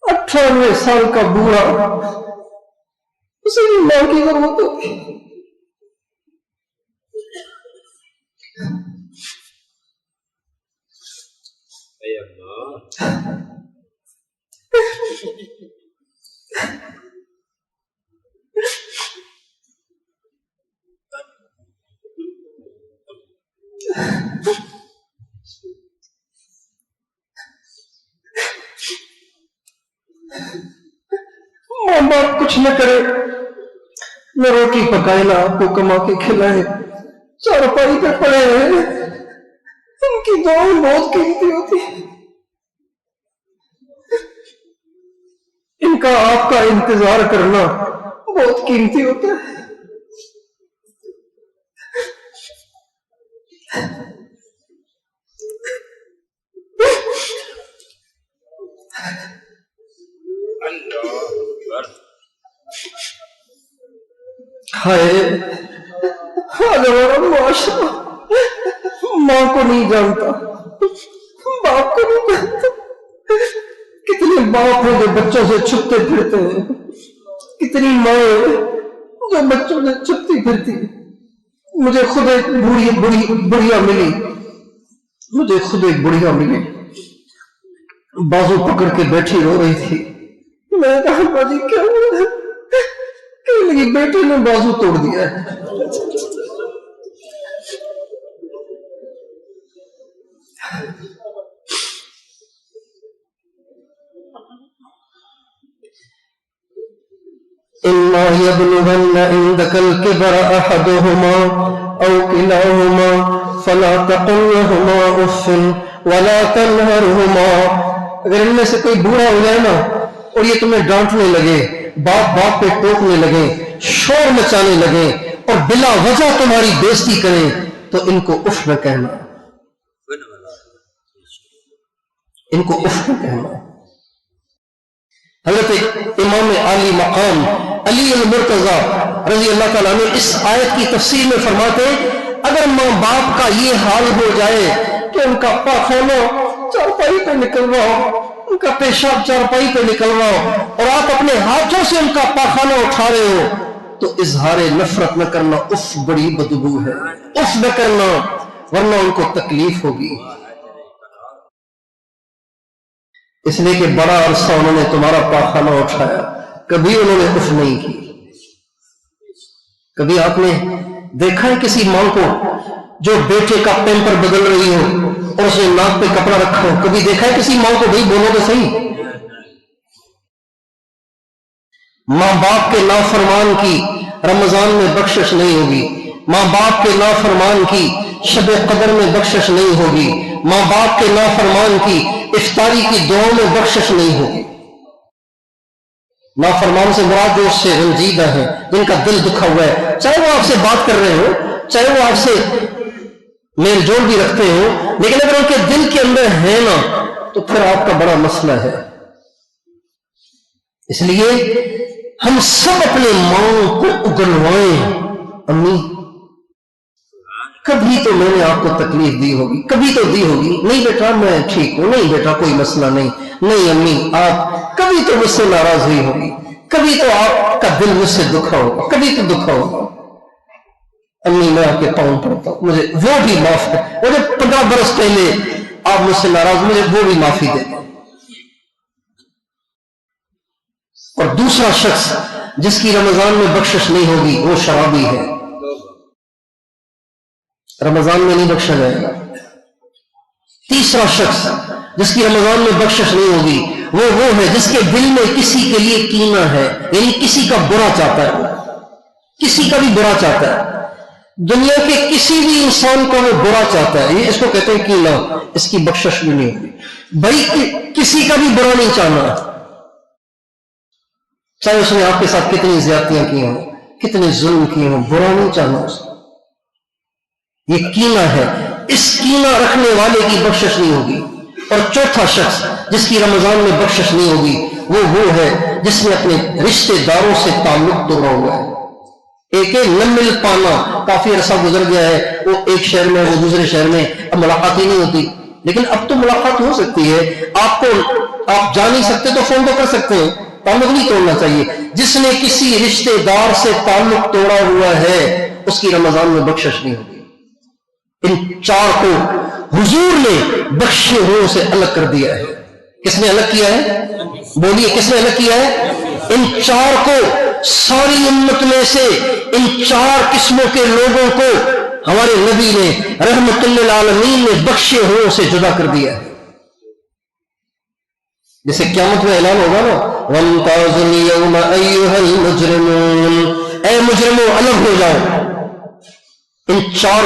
98 سال کا بوڑھا، اسے بھی ماں کی ضرورت ہوتی۔ ماں باپ کچھ نہ کرے، نہ روٹی پکائے، نہ آپ کو کما کے کھلائے، چارپائی پہ پڑے رہے، ان کی دعائیں بہت قیمتی ہوتی ہیں، ان کا آپ کا انتظار کرنا بہت قیمتی ہوتا ہے۔ ہائے آج ہمارا معاشرہ ماں کو نہیں جانتا، باپ کو نہیں جانتا۔ کتنے باپ ہیں جو بچوں سے چھپتے پھرتے ہیں، کتنی مائیں جو بچوں سے چھپتی پھرتی۔ مجھے خود ایک بڑھیا ملی، مجھے خود ایک بڑھیا ملی، بازو پکڑ کے بیٹھی رو رہی تھی۔ میں نے کہا باجی کیا ہوا ہے؟ کہنے لگی بیٹے نے بازو توڑ دیا ہے۔ إِمَّا يَبْلُغَنَّ عِندَكَ الْكِبَرَ أَحَدُهُمَا أَوْ كِلَاهُمَا فَلَا تَقُل لَّهُمَا أُفٍّ وَلَا تَنْهَرْهُمَا۔ اگر ان میں سے کوئی بوڑھا ہو جائے نا اور یہ تمہیں ڈانٹنے لگے، باپ پہ ٹوکنے لگے، شور مچانے لگے اور بلا وجہ تمہاری بےزتی کریں تو ان کو اف نہ کہنا، ان کو اف نہ کہنا۔ حضرت امام عالی مقام علی المرتضی رضی اللہ تعالیٰ عنہ اس آیت کی تفسیر میں فرماتے ہیں اگر ماں باپ کا یہ حال ہو جائے کہ ان کا پاخانہ چارپائی پہ نکلواؤ، ان کا پیشاب چارپائی پہ نکلواؤ اور آپ اپنے ہاتھوں سے ان کا پاخانہ اٹھا رہے ہو تو اظہار نفرت نہ کرنا، اف بڑی بدبو ہے، اف نہ کرنا ورنہ ان کو تکلیف ہوگی۔ اس لیے کہ بڑا عرصہ انہوں نے تمہارا پاخانہ اٹھایا، کبھی انہوں نے اف نہیں کی۔ کبھی آپ نے دیکھا ہے کسی ماں کو جو بیٹے کا پیمپر بدل رہی ہو اور اسے ناک پہ کپڑا رکھا ہو؟ کبھی دیکھا ہے کسی ماں کو؟ بھائی بولو تو صحیح۔ ماں باپ کے نافرمان کی رمضان میں بخشش نہیں ہوگی، ماں باپ کے نافرمان کی شب قدر میں بخشش نہیں ہوگی، ماں باپ کے نافرمان کی افطاری کی دعاؤں میں بخشش نہیں ہوگی۔ نافرمان سے مراد جو اس سے رنجیدہ ہیں، جن کا دل دکھا ہوا ہے، چاہے وہ آپ سے بات کر رہے ہو، چاہے وہ آپ سے میل جول بھی رکھتے ہو، لیکن اگر ان کے دل کے اندر ہے نا تو پھر آپ کا بڑا مسئلہ ہے۔ اس لیے ہم سب اپنے ماں کو اگلوائیں، امی کبھی تو میں نے آپ کو تکلیف دی ہوگی، کبھی تو دی ہوگی، نہیں بیٹا میں ٹھیک ہوں، نہیں بیٹا کوئی مسئلہ نہیں، نہیں امی آپ کبھی تو مجھ سے ناراض ہوئی ہوگی، کبھی تو آپ کا دل مجھ سے دکھا ہوگا، کبھی تو دکھا ہوگا۔ امی میں آپ کے پاؤں پڑتا ہوں، مجھے وہ بھی معاف کر، مجھے 15 برس پہلے آپ مجھ سے ناراض، مجھے وہ بھی معافی دے دیں۔ اور دوسرا شخص جس کی رمضان میں بخشش نہیں ہوگی وہ شرابی ہے، رمضان میں نہیں بخشا جائے گا۔ تیسرا شخص جس کی رمضان میں بخشش نہیں ہوگی وہ ہے جس کے دل میں کسی کے لیے کینہ ہے، یعنی کسی کا برا چاہتا ہے، کسی کا بھی برا چاہتا ہے، دنیا کے کسی بھی انسان کو وہ برا چاہتا ہے، یہ اس کو کہتے ہیں کینہ، اس کی بخشش بھی نہیں ہوگی۔ بھائی کسی کا بھی برا نہیں چاہنا، چاہے اس نے آپ کے ساتھ کتنی زیادتیاں کی ہوں، کتنے ظلم کیے ہوں، برا نہیں چاہنا اس کو، یہ کینہ ہے، اس کینہ رکھنے والے کی بخشش نہیں ہوگی۔ اور چوتھا شخص جس کی رمضان میں بخشش نہیں ہوگی وہ ہے جس نے اپنے رشتہ داروں سے تعلق توڑا ہوا ہے۔ ایک نہ مل پانا، کافی عرصہ گزر گیا ہے، وہ ایک شہر میں وہ دوسرے شہر میں، اب ملاقات ہی نہیں ہوتی، لیکن اب تو ملاقات ہو سکتی ہے، آپ جا نہیں سکتے تو فون تو کر سکتے ہیں، تعلق نہیں توڑنا چاہیے۔ جس نے کسی رشتہ دار سے تعلق توڑا ہوا ہے اس کی رمضان میں بخشش نہیں ہوگی۔ ان چار کو حضور نے بخشے ہوئے سے الگ کر دیا ہے۔ کس نے الگ کیا ہے؟ بولیے کس نے الگ کیا ہے؟ ان چار کو، ساری امت میں سے ان چار قسموں کے لوگوں کو ہمارے نبی نے رحمت للعالمین نے بخشے ہوئے سے جدا کر دیا ہے۔ جیسے قیامت میں اعلان ہوگا نا، وَامْتَازُوا الْيَوْمَ أَيُّهَا الْمُجْرِمُونَ، اے مجرموں الگ ہو جاؤ۔ ان چار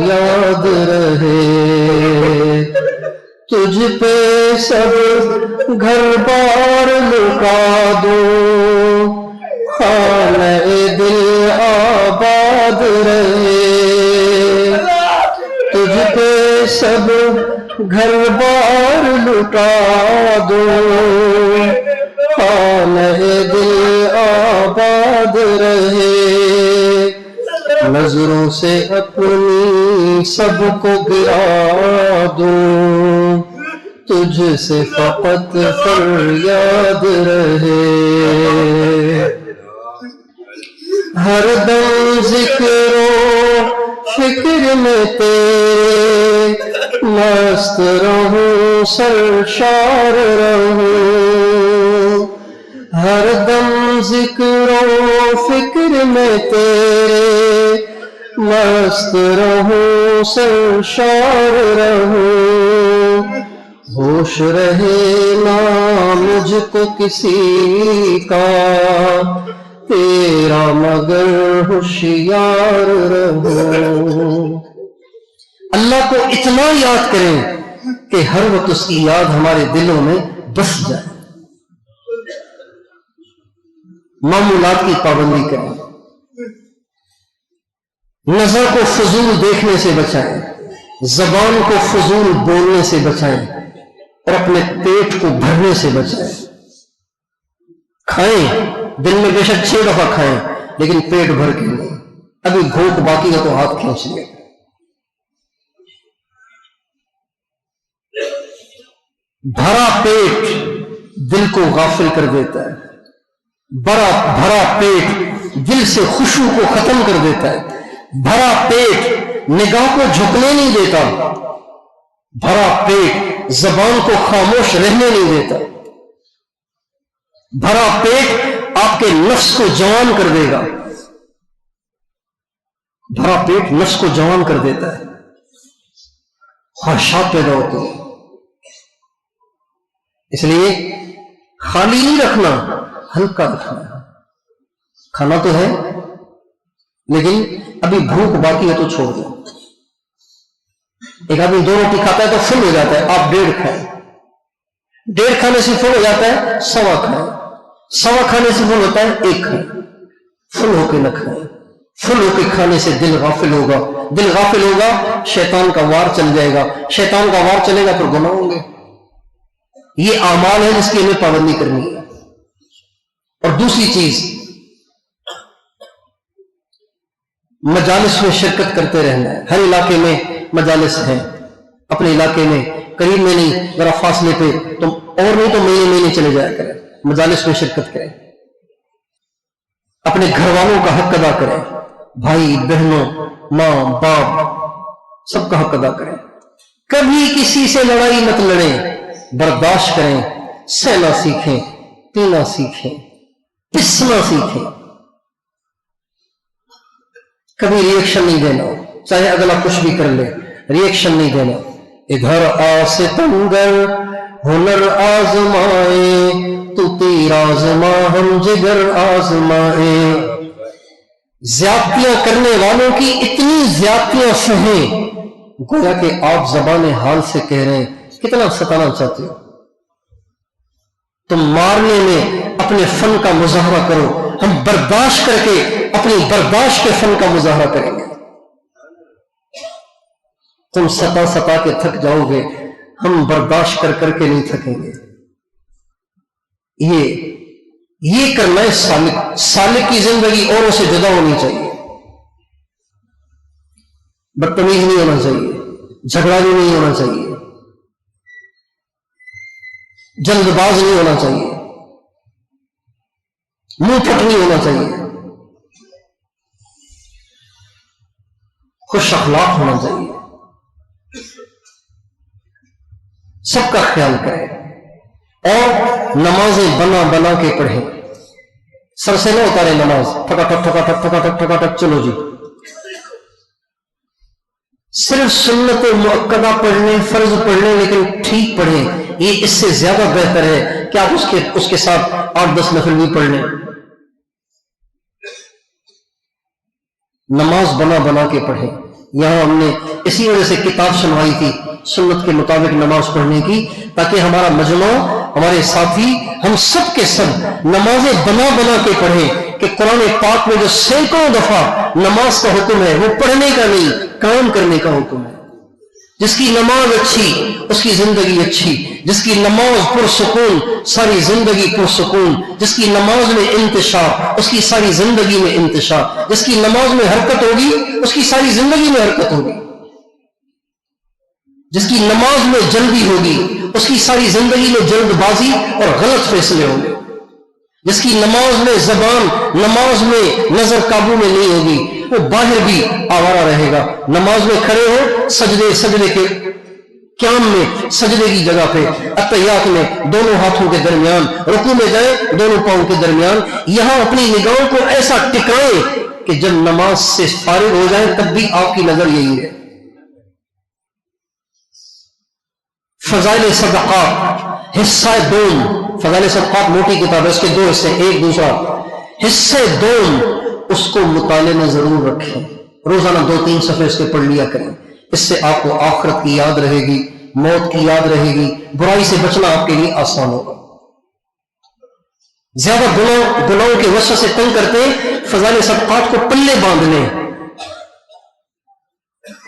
یاد رہے، تجھ پہ سب گھر بار لٹا دو، خانہ دل آباد رہے، تجھ پہ سب گھر بار لٹا دو، خانہ دل آباد رہے، نظروں سے اپنی سب کو گرا دوں، تجھ سے فقط فریاد رہے، ہر دم ذکر و فکر میں تیرے مست رہوں سرشار رہوں، ہر دم ذکر و فکر میں تیرے مست رہوں سرشار رہوں، ہوش رہے نہ مجھ کو کسی کا تیرا مگر ہوشیار رہوں۔ اللہ کو اتنا یاد کریں کہ ہر وقت اس کی یاد ہمارے دلوں میں بس جائے، معمولات کی پابندی کریں، نظر کو فضول دیکھنے سے بچائیں، زبان کو فضول بولنے سے بچائیں، اور اپنے پیٹ کو بھرنے سے بچائیں۔ کھائیں، دن میں بے شک 6 دفعہ کھائیں، لیکن پیٹ بھر کے نہیں، ابھی بھوک باقی ہے تو ہاتھ کھینچ لیں۔ بھرا پیٹ دل کو غافل کر دیتا ہے، بھرا پیٹ دل سے خوشبو کو ختم کر دیتا ہے، بھرا پیٹ نگاہ کو جھکنے نہیں دیتا، بھرا پیٹ زبان کو خاموش رہنے نہیں دیتا، بھرا پیٹ آپ کے نفس کو جوان کر دے گا، بھرا پیٹ نفس کو جوان کر دیتا ہے، خواہشات پیدا ہوتی ہیں۔ اس لیے خالی نہیں رکھنا، ہلکا رکھنا ہے۔ کھانا تو ہے لیکن ابھی بھوک باقی ہے تو چھوڑ دو۔ ایک آدمی 2 روٹی کھاتا ہے تو فل ہو جاتا ہے، آپ 1.5 کھائیں، 1.5 کھانے سے فل ہو جاتا ہے، 1.25 کھائیں، 1.25 کھانے سے فل ہوتا ہے 1 کھائیں، فل ہو کے نہ کھائیں۔ فل ہو کے کھانے سے دل غافل ہوگا، دل غافل ہوگا شیطان کا وار چل جائے گا، شیطان کا وار چلے گا پھر گناہ ہوں گے۔ یہ اعمال ہے جس کی ہمیں پابندی کرنی ہے۔ اور دوسری چیز، مجالس میں شرکت کرتے رہنا ہے۔ ہر علاقے میں مجالس ہیں، اپنے علاقے میں قریب میں نہیں، ذرا فاصلے پہ، تو اور نہیں تو مہینے چلے جایا کریں، مجالس میں شرکت کریں، اپنے گھر والوں کا حق ادا کریں، بھائی بہنوں ماں باپ سب کا حق ادا کریں۔ کبھی کسی سے لڑائی مت لڑیں، برداشت کریں، سہنا سیکھیں، پینا سیکھیں، پسنا سیکھیں، کبھی ریئیکشن نہیں دینا، چاہے اگلا کچھ بھی کر لے، ریئیکشن نہیں دینا۔ ادھر آ ستمگر ہنر آزمائے، تو تیر آزما ہم جگر آزمائے۔ زیادتیاں کرنے والوں کی اتنی زیادتیاں سہیں، گویا کہ آپ زبان حال سے کہہ رہے ہیں کتنا ستانا چاہتے ہو۔ تم مارنے میں اپنے فن کا مظاہرہ کرو، ہم برداشت کر کے اپنی برداشت کے فن کا مظاہرہ کریں گے۔ تم ستا کے تھک جاؤ گے، ہم برداشت کر کے نہیں تھکیں گے۔ یہ کرنا ہے سالک۔ سالک کی زندگی اوروں سے جدا ہونی چاہیے، بدتمیز نہیں ہونا چاہیے، جھگڑا بھی نہیں ہونا چاہیے، جلد باز نہیں ہونا چاہیے، منہ پھٹ نہیں ہونا چاہیے، خوش اخلاق ہونا چاہیے، سب کا خیال کریں، اور نمازیں بنا کے پڑھیں، سر سے نہ اتارے نماز، ٹھکا چلو جی۔ صرف سنت مؤکدہ پڑھ لیں، فرض پڑھ لیں، لیکن ٹھیک پڑھیں، یہ اس سے زیادہ بہتر ہے کہ آپ اس کے ساتھ 8-10 نفل بھی پڑھ لیں۔ نماز بنا کے پڑھیں، یہاں ہم نے اسی وجہ سے کتاب سنوائی تھی سنت کے مطابق نماز پڑھنے کی، تاکہ ہمارا مجمع، ہمارے ساتھی، ہم سب کے سب نمازیں بنا بنا کے پڑھیں کہ قرآن پاک میں جو سینکڑوں دفعہ نماز کا حکم ہے وہ پڑھنے کا نہیں، کام کرنے کا حکم ہے۔ جس کی نماز اچھی اس کی زندگی اچھی، جس کی نماز پرسکون ساری زندگی پرسکون، جس کی نماز میں انتشار اس کی ساری زندگی میں انتشار، جس کی نماز میں حرکت ہوگی اس کی ساری زندگی میں حرکت ہوگی، جس کی نماز میں جلدی ہوگی اس کی ساری زندگی میں جلد بازی اور غلط فیصلے ہوں گے، جس کی نماز میں زبان، نماز میں نظر قابو میں نہیں ہوگی وہ باہر بھی آوارہ رہے گا۔ نماز میں کھڑے ہو سجدے کے قیام میں سجدے کی جگہ پہ، اتحیات میں دونوں ہاتھوں کے درمیان، رکوع میں جائیں دونوں پاؤں کے درمیان، یہاں اپنی نگاہوں کو ایسا ٹکائیں کہ جب نماز سے فارغ ہو جائیں تب بھی آپ کی نظر یہی ہے۔ فضائل صدقات حصہ دوم، فضائل صدقات موٹی کتاب ہے، اس کے دو حصے، ایک دوسرا حصے دوم، اس کو مطالعے میں ضرور رکھیں، روزانہ 2-3 صفحے اس کے پڑھ لیا کریں، اس سے آپ کو آخرت کی یاد رہے گی، موت کی یاد رہے گی، برائی سے بچنا آپ کے لیے آسان ہوگا۔ زیادہ گناہوں کے وسوسے سے تنگ کرتے ہیں، فضائل صدقات کو پلے باندھ لیں،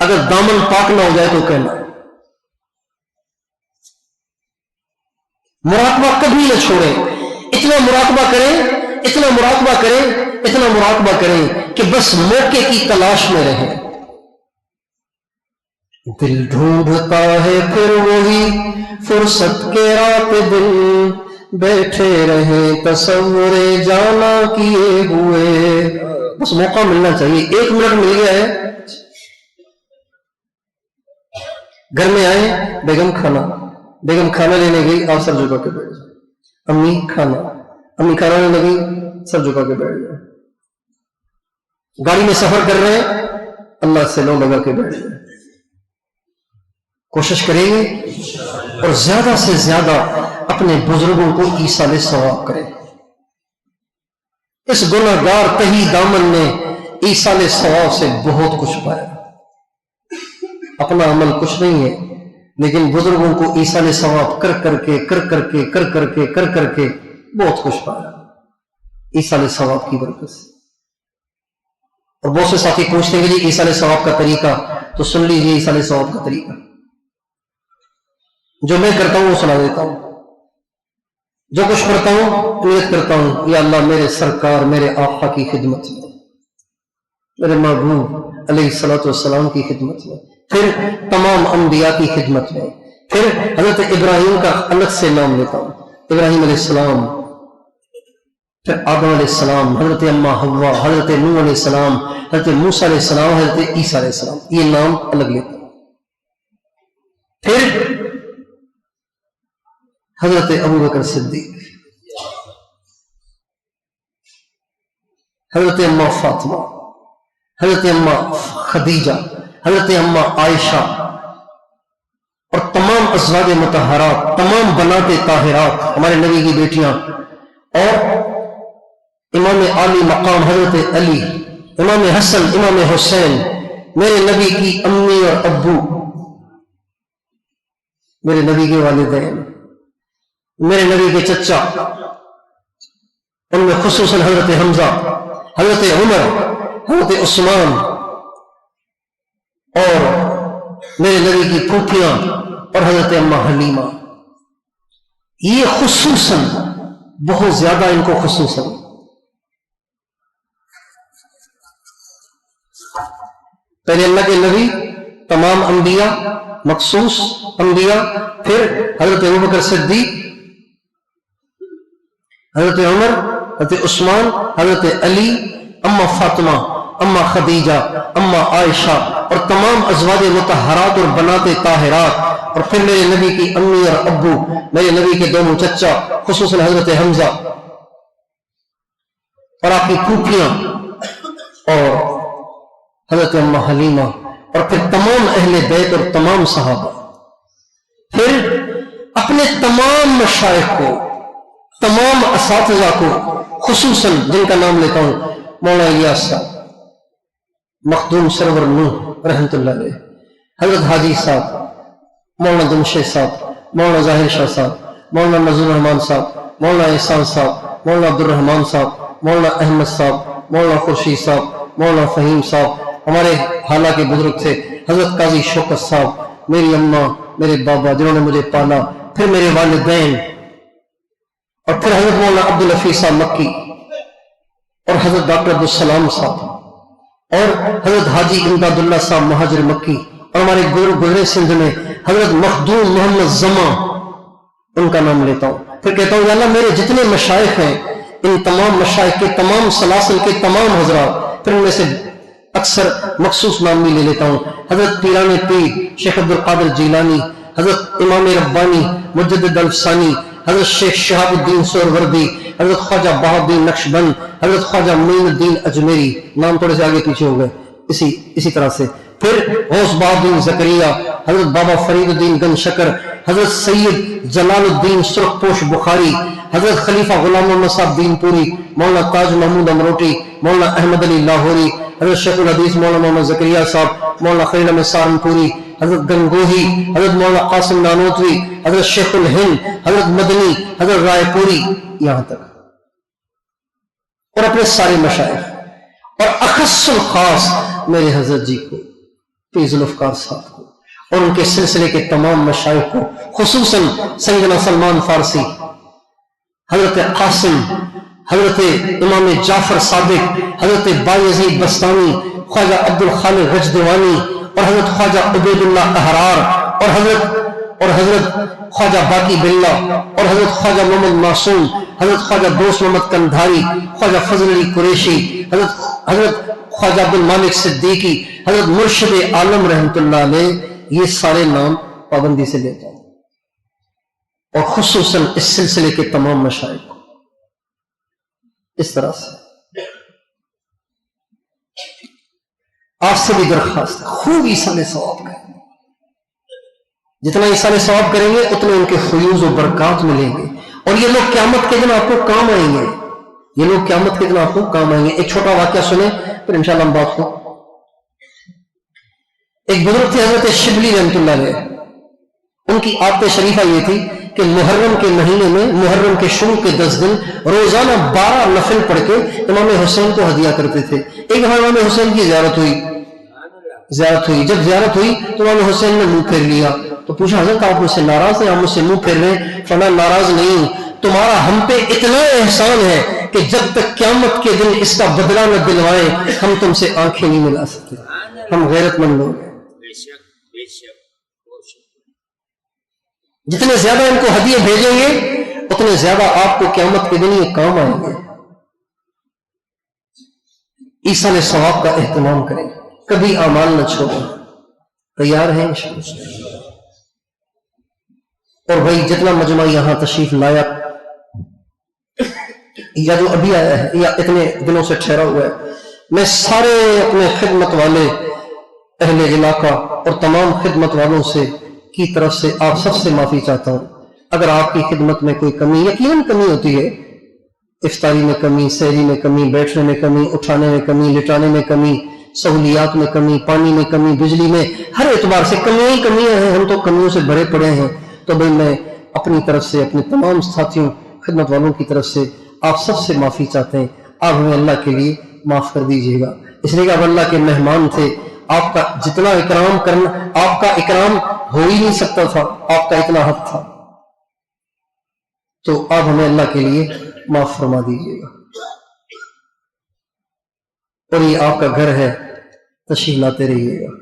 اگر دامن پاک نہ ہو جائے تو کہنا، مراقبہ کبھی نہ چھوڑیں، اتنا مراقبہ کریں کہ بس موقع کی تلاش میں رہیں۔ دل ڈھونڈتا ہے پھر وہی فرصت کے رات دن، بیٹھے رہے تصور جانا کیے ہوئے، بس موقع ملنا چاہیے۔ 1 منٹ مل گیا ہے، گھر میں آئے بیگم کھانا لینے گئی، آپ سر جھکا کے بیٹھ جائیں، امی کھانا لینے گئی، سر جھکا کے بیٹھ جائیں، گاڑی میں سفر کر رہے ہیں اللہ سے لو لگا کے بیٹھ جائیں۔ کوشش کریں گے اور زیادہ سے زیادہ اپنے بزرگوں کو ایصال ثواب کریں۔ اس گناہ گار تہی دامن نے ایصال ثواب سے بہت کچھ پایا، اپنا عمل کچھ نہیں ہے، لیکن بزرگوں کو ایصال ثواب کر کر کے بہت کچھ پایا ایصال ثواب کی برکت سے۔ اور بہت سے ساتھی پوچھتے ہیں کہ جی ایصال ثواب کا طریقہ، تو سن لیجیے ایصال ثواب کا طریقہ جو میں کرتا ہوں وہ سنا دیتا ہوں۔ جو کچھ کرتا ہوں نیت کرتا ہوں یا اللہ میرے سرکار میرے آقا کی خدمت میں، میرے محبوب علیہ الصلوۃ والسلام کی خدمت میں، پھر تمام انبیاء کی خدمت میں، پھر حضرت ابراہیم کا الگ سے نام لیتا ہوں، ابراہیم علیہ السلام، پھر آدم علیہ السلام، حضرت اما حوا، حضرت نوح علیہ السلام، حضرت موسیٰ علیہ السلام، حضرت عیسیٰ علیہ السلام، یہ نام الگ لیتا ہوں۔ پھر حضرت ابوبکر صدیق، حضرت اما فاطمہ، حضرت اما خدیجہ، حضرت اما عائشہ اور تمام ازواج مطہرات، تمام بنات طاہرات ہمارے نبی کی بیٹیاں، اور امام عالی مقام حضرت علی، امام حسن، امام حسین، میرے نبی کی امی اور ابو، میرے نبی کے والدین، میرے نبی کے چچا، ان میں خصوصاً حضرت حمزہ، حضرت عمر، حضرت عثمان، اور میرے نبی کی پھوپھیاں اور حضرت اما حلیمہ، یہ خصوصاً بہت زیادہ، ان کو خصوصاً پہلے اللہ کے نبی، تمام انبیاء، مخصوص انبیاء، پھر حضرت ابوبکر صدیق، حضرت عمر، حضرت عثمان، حضرت علی، اما فاطمہ، اما خدیجہ، اما عائشہ اور تمام ازواج مطہرات اور بنات طاہرات، اور پھر میرے نبی کی امی اور ابو، میرے نبی کے دونوں چچا خصوصاً حضرت حمزہ اور آپ کی پھوپھیاں اور حضرت اما حلیمہ، اور پھر تمام اہل بیت اور تمام صحابہ، پھر اپنے تمام مشائخ کو، تمام اساتذہ کو، خصوصاً جن کا نام لیتا ہوں، مولانا الیاس صاحب، مخدوم سرور نوح رحمۃ اللہ علیہ، حضرت حاجی صاحب، مولانا جمشید صاحب، مولانا ظاہر شاہ صاحب، مولانا نذیر الرحمان صاحب، مولانا احسان صاحب، مولانا عبد الرحمان صاحب، مولانا احمد صاحب، مولانا خورشید صاحب، مولانا فہیم صاحب، ہمارے حالہ کے بزرگ تھے، حضرت قاضی شوکت صاحب، میری اماں، میرے بابا جنہوں نے مجھے پالا، پھر میرے والدین، اور پھر حضرت مولانا عبدالحفیظ صاحب مکی، اور حضرت ڈاکٹر عبدالسلام صاحب، اور حضرت حاجی امداد اللہ صاحب مہاجر مکی، اور ہمارے گزرے سندھ میں حضرت مخدوم محمد زماں، ان کا نام لیتا ہوں۔ پھر کہتا ہوں یا اللہ میرے جتنے مشائخ ہیں، ان تمام مشائخ کے تمام سلاسل کے تمام حضرات، پھر ان میں سے اکثر مخصوص نام بھی لے لیتا ہوں، حضرت پیران پیر شیخ عبد القادر جیلانی، حضرت امام ربانی مجدد الفسانی، حضرت شیخ شہاب الدین سہروردی، حضرت خواجہ بہاؤالدین نقشبند، حضرت خواجہ معین الدین اجمیری، نام تھوڑے سے آگے پیچھے ہو گئے، اسی طرح سے پھر غوث بہاؤالدین زکریا، حضرت بابا فرید الدین گن شکر، حضرت سید جلال الدین سرخ پوش بخاری، حضرت خلیفہ غلام محمد صاحب دین پوری، مولانا تاج محمود امروٹی، مولانا احمد علی لاہوری، حضرت شیخ الحدیث مولانا محمد زکریا صاحب، مولانا خلیل احمد سہارنپوری، حضرت گنگوہی، حضرت مولانا قاسم نانوتوی، حضرت شیخ الہند، حضرت مدنی، حضرت رائے پوری، یہاں تک، اور اپنے سارے مشائخ، اور اخص الخاص میرے حضرت جی کو، فیض ذوالفقار صاحب کو، اور ان کے سلسلے کے تمام مشائخ کو، خصوصاً سیدنا سلمان فارسی، حضرت قاسم، حضرت امام جعفر صادق، حضرت بایزید بستانی، خواجہ عبد الخالق غجدوانی، اور حضرت خواجہ عبید اللہ احرار، اور حضرت خواجہ باقی باللہ، اور حضرت خواجہ محمد معصوم، حضرت خواجہ دوست محمد کندھاری، خواجہ فضل علی قریشی، حضرت خواجہ عبد المالک صدیقی، حضرت مرشد عالم رحمۃ اللہ علیہ، یہ سارے نام پابندی سے لیتا ہوں، اور خصوصاً اس سلسلے کے تمام مشائخ کو، اس طرح سے آپ سے بھی درخواست ہے، خوب ایصال ثواب کریں، جتنا ایصال ثواب کریں گے اتنے ان کے فیوز و برکات ملیں گے، اور یہ لوگ قیامت کے دن آپ کو کام آئیں گے، یہ لوگ قیامت کے دن آپ کو کام آئیں گے۔ ایک چھوٹا واقعہ سنیں پھر انشاءاللہ ہم بات کو۔ ایک بزرگ تھے حضرت شبلی رحمۃ اللہ علیہ، ان کی عادت شریفہ یہ تھی کہ محرم کے مہینے میں، محرم کے شروع کے 10 دن روزانہ 12 نفل پڑھ کے امام حسین کو ہدیہ کرتے تھے۔ ایک دفعہ امام حسین کی زیارت ہوئی، جب زیارت ہوئی تو امام حسین نے منہ پھیر لیا، تو پوچھا حضرت آپ مجھ سے ناراض ہیں، آپ مجھ سے منہ پھیر رہے ہیں؟ فرمایا ناراض نہیں ہوں، تمہارا ہم پہ اتنا احسان ہے کہ جب تک قیامت کے دن اس کا بدلہ نہ دلوائیں ہم تم سے آنکھیں نہیں ملا سکتے، ہم غیرت مند لوگ ہیں۔ جتنے زیادہ ان کو ہدیے بھیجیں گے اتنے زیادہ آپ کو قیامت کے دن یہ کام آئیں گے۔ ایصال ثواب کا اہتمام کریں، کبھی اعمال نہ چھوڑیں، تیار ہیں انشاءاللہ؟ اور بھائی جتنا مجمع یہاں تشریف لایا یا جو ابھی آیا ہے یا اتنے دنوں سے ٹھہرا ہوا ہے، میں سارے اپنے خدمت والے اہل علاقہ اور تمام خدمت والوں سے کی طرف سے آپ سب سے معافی چاہتا ہوں۔ اگر آپ کی خدمت میں کوئی کمی، یقیناً کمی ہوتی ہے، افطاری میں کمی، سحری میں کمی، بیٹھنے میں کمی، اٹھانے میں کمی، لٹانے میں کمی، سہولیات میں کمی، پانی میں کمی، بجلی میں، ہر اعتبار سے کمیاں ہی کمیاں ہیں، ہم تو کمیوں سے بھرے پڑے ہیں۔ تو بھائی میں اپنی طرف سے، اپنے تمام ساتھیوں خدمت والوں کی طرف سے آپ سب سے معافی چاہتے ہیں، آپ ہمیں اللہ کے لیے معاف کر دیجیے گا، اس لیے کہ آپ اللہ کے مہمان تھے، آپ کا جتنا اکرام کرنا، آپ کا اکرام ہو ہی نہیں سکتا تھا، آپ کا اتنا حق تھا، تو آپ ہمیں اللہ کے لیے معاف فرما دیجیے گا۔ اور یہ آپ کا گھر ہے، تشریف لاتے رہیے گا۔